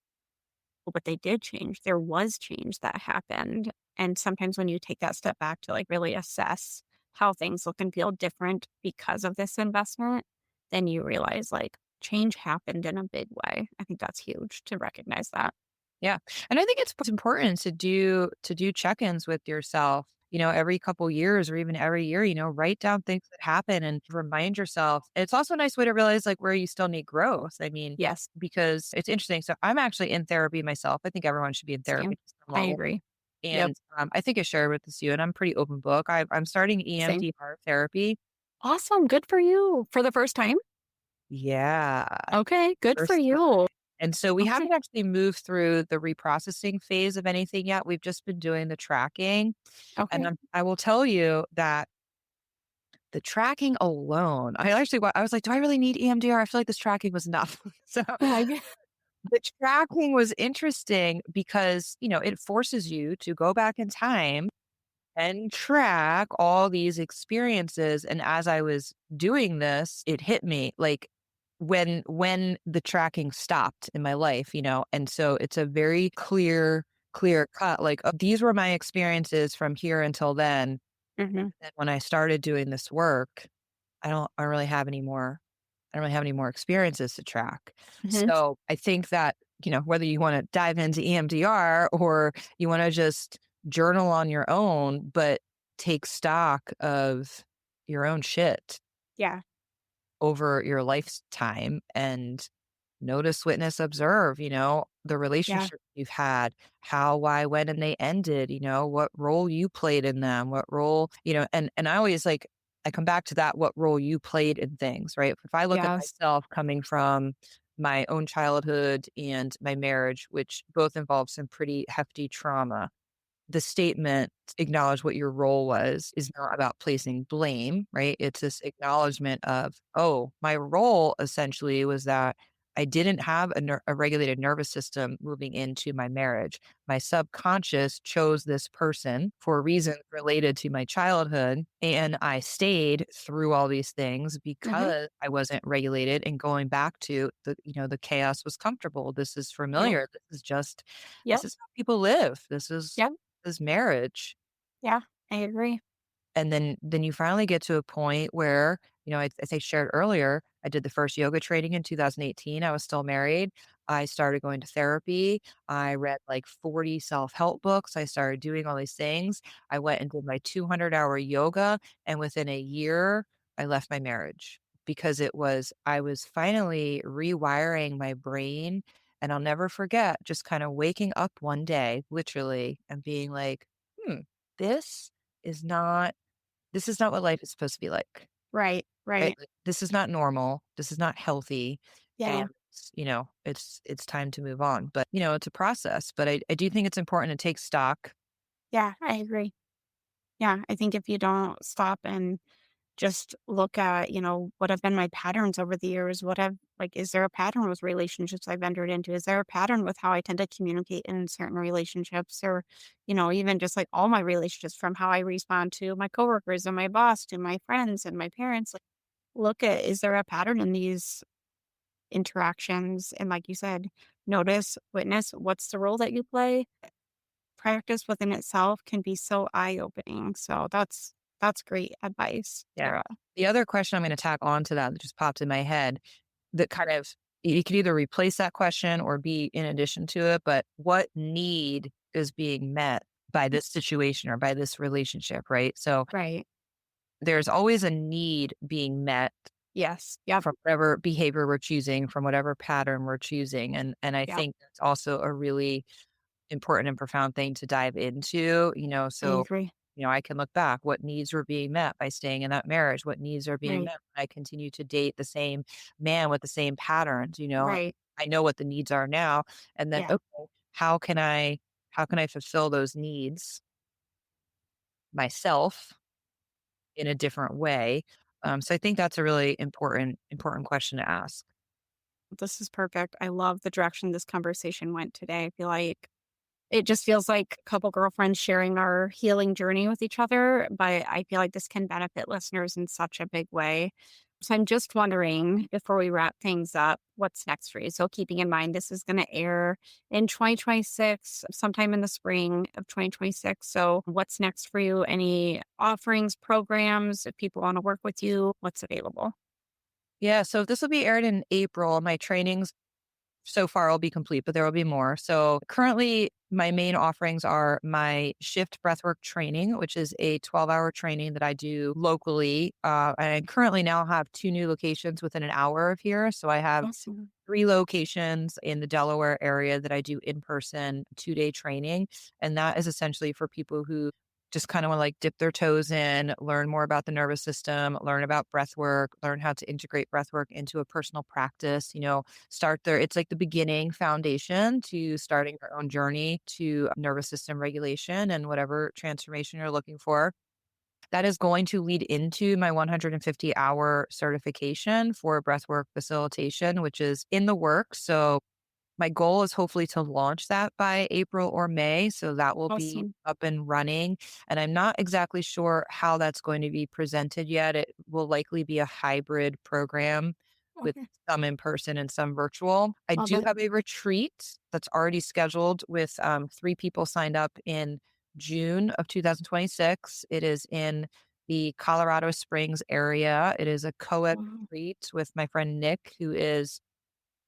well, but they did change. There was change that happened. And sometimes when you take that step back to like really assess how things look and feel different because of this investment, then you realize like change happened in a big way. I think that's huge to recognize that. Yeah. And I think it's important to do check-ins with yourself, every couple years or even every year, write down things that happen and remind yourself. It's also a nice way to realize like where you still need growth. I mean, Yes, because it's interesting. So I'm actually in therapy myself. I think everyone should be in same. therapy to some I level. agree. Yep, And I think I shared with this you, and I'm pretty open book. I'm starting same. EMDR therapy. Awesome. Good for you. For the first time? Yeah. Okay, good for First time. you. And so we Okay, haven't actually moved through the reprocessing phase of anything yet. We've just been doing the tracking. And okay. I will tell you that the tracking alone, I was like, do I really need EMDR? I feel like this tracking was enough. So I get- the tracking was interesting because, it forces you to go back in time and track all these experiences. And as I was doing this, it hit me like when the tracking stopped in my life, and so it's a very clear cut, like these were my experiences from here until then. Mhm, And when I started doing this work, I don't really have any more I don't really have any more experiences to track. mhm. So I think that, whether you want to dive into EMDR or you want to just journal on your own, but take stock of your own shit Yeah, over your lifetime and notice, witness, observe, the yeah, relationship you've had, how, why, when, and they ended, what role you played in them, what role, and I always like, I come back to that, what role you played in things, right? If I look at yes. myself coming from my own childhood and my marriage, which both involve some pretty hefty trauma, the statement, acknowledge what your role was, is not about placing blame, right? It's this acknowledgement of, oh, my role essentially was that I didn't have a regulated nervous system moving into my marriage. My subconscious chose this person for reasons related to my childhood. And I stayed through all these things Mhm. because I wasn't regulated and going back to the chaos was comfortable. This is Yep, familiar. This yep, is how people live. yep, This marriage. yeah, I agree. And then you finally get to a point where, as I shared earlier, I did the first yoga training in 2018. I was still married. I started going to therapy. I read like 40 self-help books. I started doing all these things. I went and did my 200-hour yoga. And within a year, I left my marriage because I was finally rewiring my brain. And I'll never forget just kind of waking up one day, literally, and being like, hmm, this is not this is not what life is supposed to be like, Right, right? right. Like, this is not normal. This is not healthy. Yeah, And, it's time to move on. But, it's a process. But I do think it's important to take stock. yeah, I agree. Yeah, I think if you don't stop and just look at, what have been my patterns over the years? Is there a pattern with relationships I've entered into? Is there a pattern with how I tend to communicate in certain relationships or, even just like all my relationships from how I respond to my coworkers and my boss to my friends and my parents? Like, look at, is there a pattern in these interactions? And like you said, notice, witness, what's the role that you play? Practice within itself can be so eye opening. So That's great advice, Yeah. Tara. The other question I'm going to tack on to that just popped in my head that kind of, you could either replace that question or be in addition to it, but what need is being met by this situation or by this relationship, right? So Right. there's always a need being met Yes. Yep. from whatever behavior we're choosing, from whatever pattern we're choosing. And I Yep. think that's also a really important and profound thing to dive into, I so, agree. I can look back, what needs were being met by staying in that marriage? What needs are being Right. met when I continue to date the same man with the same patterns, Right. I know what the needs are now. And then, Yeah. okay, how can I fulfill those needs myself in a different way? So I think that's a really important question to ask. This is perfect. I love the direction this conversation went today. I feel like it just feels like a couple girlfriends sharing our healing journey with each other, but I feel like this can benefit listeners in such a big way. So I'm just wondering, before we wrap things up, what's next for you? So keeping in mind this is going to air in 2026, sometime in the spring of 2026. So what's next for you? Any offerings, programs, if people want to work with you, what's available? Yeah, so this will be aired in April. My trainings so far will be complete, but there will be more. So currently, my main offerings are my shift breathwork training, which is a 12-hour training that I do locally. I currently now have two new locations within an hour of here. So I have Awesome. three locations in the Delaware area that I do in person 2-day training. And that is essentially for people who just kind of want to like dip their toes in, learn more about the nervous system, learn about breath work, learn how to integrate breath work into a personal practice, start there. It's like the beginning foundation to starting your own journey to nervous system regulation and whatever transformation you're looking for. That is going to lead into my 150-hour certification for breathwork facilitation, which is in the works. So my goal is hopefully to launch that by April or May. So that will be Awesome. up and running. And I'm not exactly sure how that's going to be presented yet. It will likely be a hybrid program with Okay. some in person and some virtual. I Love do it. have a retreat that's already scheduled with three people signed up in June of 2026. It is in the Colorado Springs area. It is a co-ed Wow. retreat with my friend Nick, who is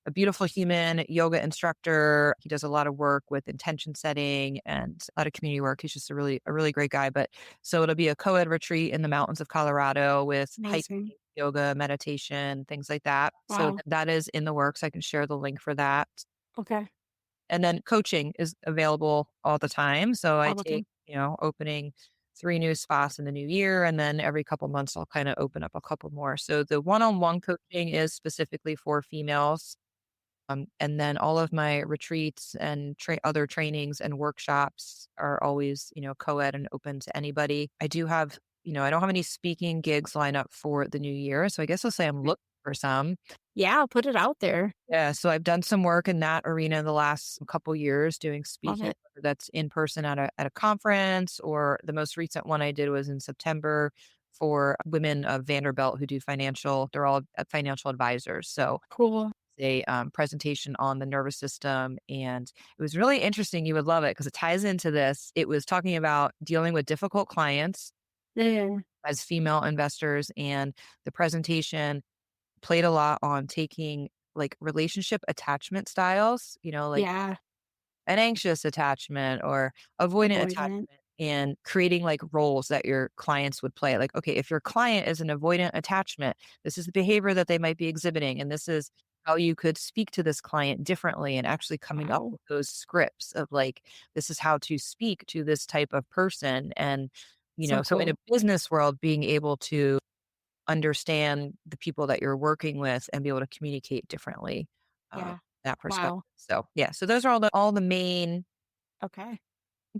a beautiful human yoga instructor. He does a lot of work with intention setting and a lot of community work. He's just a really great guy. But so it'll be a co-ed retreat in the mountains of Colorado with hiking, Amazing. yoga, meditation, things like that. So Wow. that is in the works. I can share the link for that. Okay. And then coaching is available all the time. So I All the take, time. opening three new spots in the new year. And then every couple months, I'll kind of open up a couple more. So the one-on-one coaching is specifically for females. And then all of my retreats and other trainings and workshops are always, co-ed and open to anybody. I do have, I don't have any speaking gigs lined up for the new year. So I guess I'll say I'm Okay. looking for some. Yeah, put it out there. Yeah. So I've done some work in that arena in the last couple years doing Love speaking, it. whether that's in person at a conference, or the most recent one I did was in September for women of Vanderbilt who do they're all financial advisors. So Cool. a presentation on the nervous system. And it was really interesting. You would love it because it ties into this. It was talking about dealing with difficult clients Yeah. as female investors. And the presentation played a lot on taking like relationship attachment styles, like Yeah. an anxious attachment or avoidant Avoidant. attachment, and creating like roles that your clients would play. Like, okay, if your client is an avoidant attachment, this is the behavior that they might be exhibiting. And this is how you could speak to this client differently, and actually coming up Wow. with those scripts of like, this is how to speak to this type of person. And, So so in a cool. business world, being able to understand the people that you're working with and be able to communicate differently, uh, Yeah. that perspective. Wow. So yeah, so those are all the main Okay.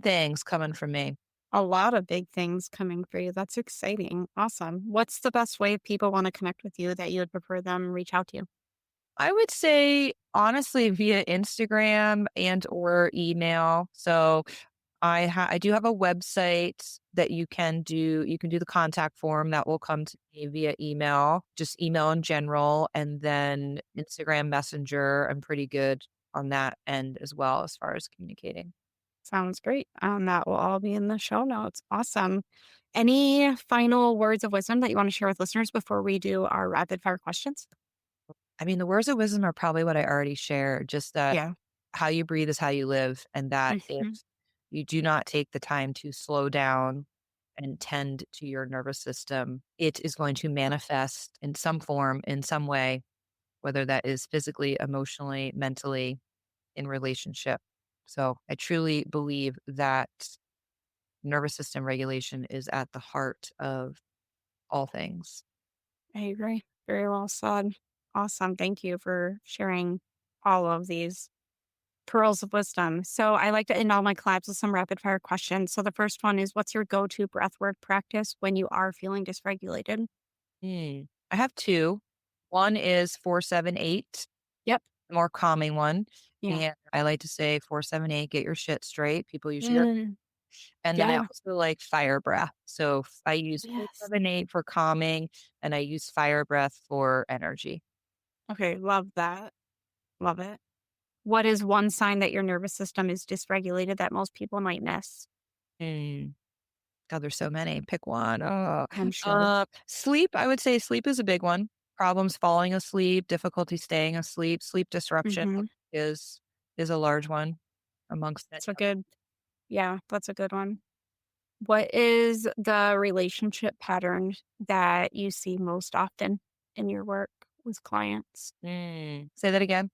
things coming from me. A lot of big things coming for you. That's exciting. Awesome. What's the best way if people want to connect with you that you would prefer them reach out to you? I would say honestly via Instagram and or email. So I do have a website that you can do the contact form that will come to me via email, just email in general, and then Instagram Messenger. I'm pretty good on that end as well as far as communicating. Sounds great. That will all be in the show notes. Awesome. Any final words of wisdom that you want to share with listeners before we do our rapid fire questions? I mean, the words of wisdom are probably what I already shared, just that Yeah. how you breathe is how you live. And that if Hmm. you do not take the time to slow down and tend to your nervous system, it is going to manifest in some form, in some way, whether that is physically, emotionally, mentally, in relationship. So I truly believe that nervous system regulation is at the heart of all things. I agree. Very well said. Awesome. Thank you for sharing all of these pearls of wisdom. So I like to end all my collabs with some rapid fire questions. So the first one is, what's your go-to breathwork practice when you are feeling dysregulated? I have two. One is 478, Yep. the more calming one. Yeah. And I like to say 478, get your shit straight. People usually are. Mm, And then I yeah. also like fire breath. So I use Yes. 478 for calming and I use fire breath for energy. Okay. Love that. Love it. What is one sign that your nervous system is dysregulated that most people might miss? Mm. God, there's so many. Pick one. Oh, I'm sure. sleep. I would say sleep is a big one. Problems falling asleep, difficulty staying asleep, sleep disruption Hmm. is is a large one amongst many That's a others. good, yeah, that's a good one. What is the relationship pattern that you see most often in your work with clients? Say that again.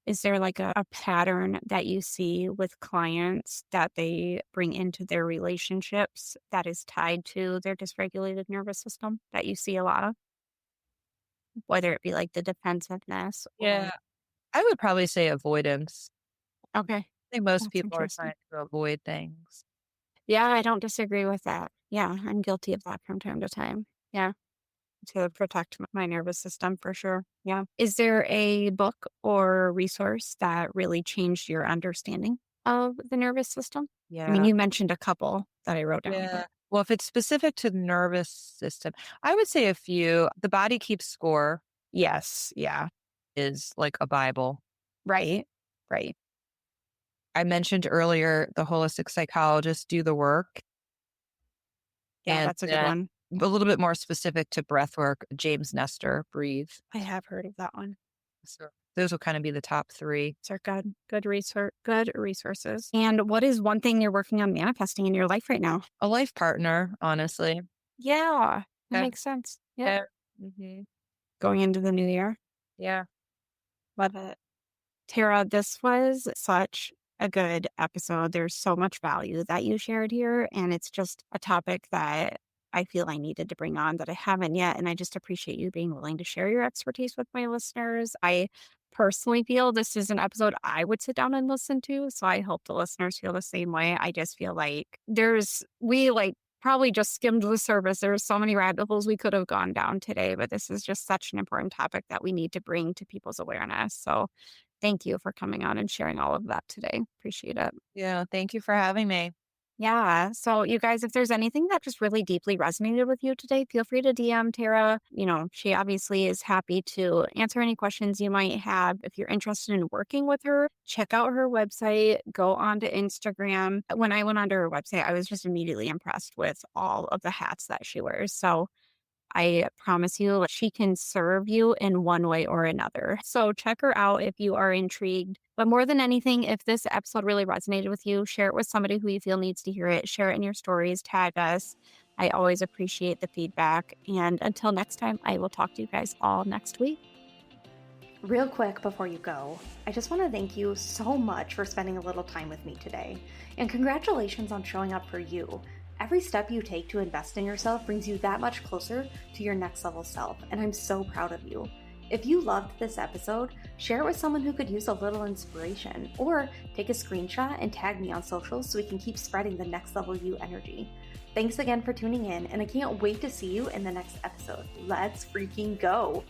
Is there like a pattern that you see with clients that they bring into their relationships that is tied to their dysregulated nervous system that you see a lot of? Whether it be like the defensiveness or, Yeah, I would probably say avoidance. okay, I think most that's people are interesting. trying to avoid things. Yeah, I don't disagree with that. Yeah, I'm guilty of that from time to time. Yeah. To protect my nervous system for sure. Yeah. Is there a book or resource that really changed your understanding of the nervous system? I mean, Yeah, you mentioned a couple that I wrote down, but yeah. Well, if it's specific to the nervous system, I would say a few. The Body Keeps Score yes. Yeah. is like a Bible. Right. Right. I mentioned earlier the holistic psychologists do the work, Yeah, and that's a good then one. a little bit more specific to breath work, James Nestor, Breathe. I have heard of that one. So those will kind of be the top 3. Those are good research, good resources. And what is one thing you're working on manifesting in your life right now? A life partner, honestly. Yeah, that Yeah, makes sense. Yep. yeah, mhm, Going into the new year. yeah. Love it. Tara, this was such a good episode. There's so much value that you shared here, and it's just a topic that I feel I needed to bring on that I haven't yet. And I just appreciate you being willing to share your expertise with my listeners. I personally feel this is an episode I would sit down and listen to. So I hope the listeners feel the same way. I just feel like we like probably just skimmed the surface. There's so many rabbit holes we could have gone down today, but this is just such an important topic that we need to bring to people's awareness. So thank you for coming on and sharing all of that today. Appreciate it. Yeah, thank you for having me. Yeah. So, you guys, if there's anything that just really deeply resonated with you today, feel free to DM Tara. You know, she obviously is happy to answer any questions you might have. If you're interested in working with her, check out her website, go onto Instagram. When I went onto her website, I was just immediately impressed with all of the hats that she wears. So, I promise you, she can serve you in one way or another. So check her out if you are intrigued. But more than anything, if this episode really resonated with you, share it with somebody who you feel needs to hear it. Share it in your stories, tag us. I always appreciate the feedback. And until next time, I will talk to you guys all next week. Real quick before you go, I just want to thank you so much for spending a little time with me today. And congratulations on showing up for you. Every step you take to invest in yourself brings you that much closer to your next level self, and I'm so proud of you. If you loved this episode, share it with someone who could use a little inspiration, or take a screenshot and tag me on socials so we can keep spreading the next level you energy. Thanks again for tuning in, and I can't wait to see you in the next episode. Let's freaking go!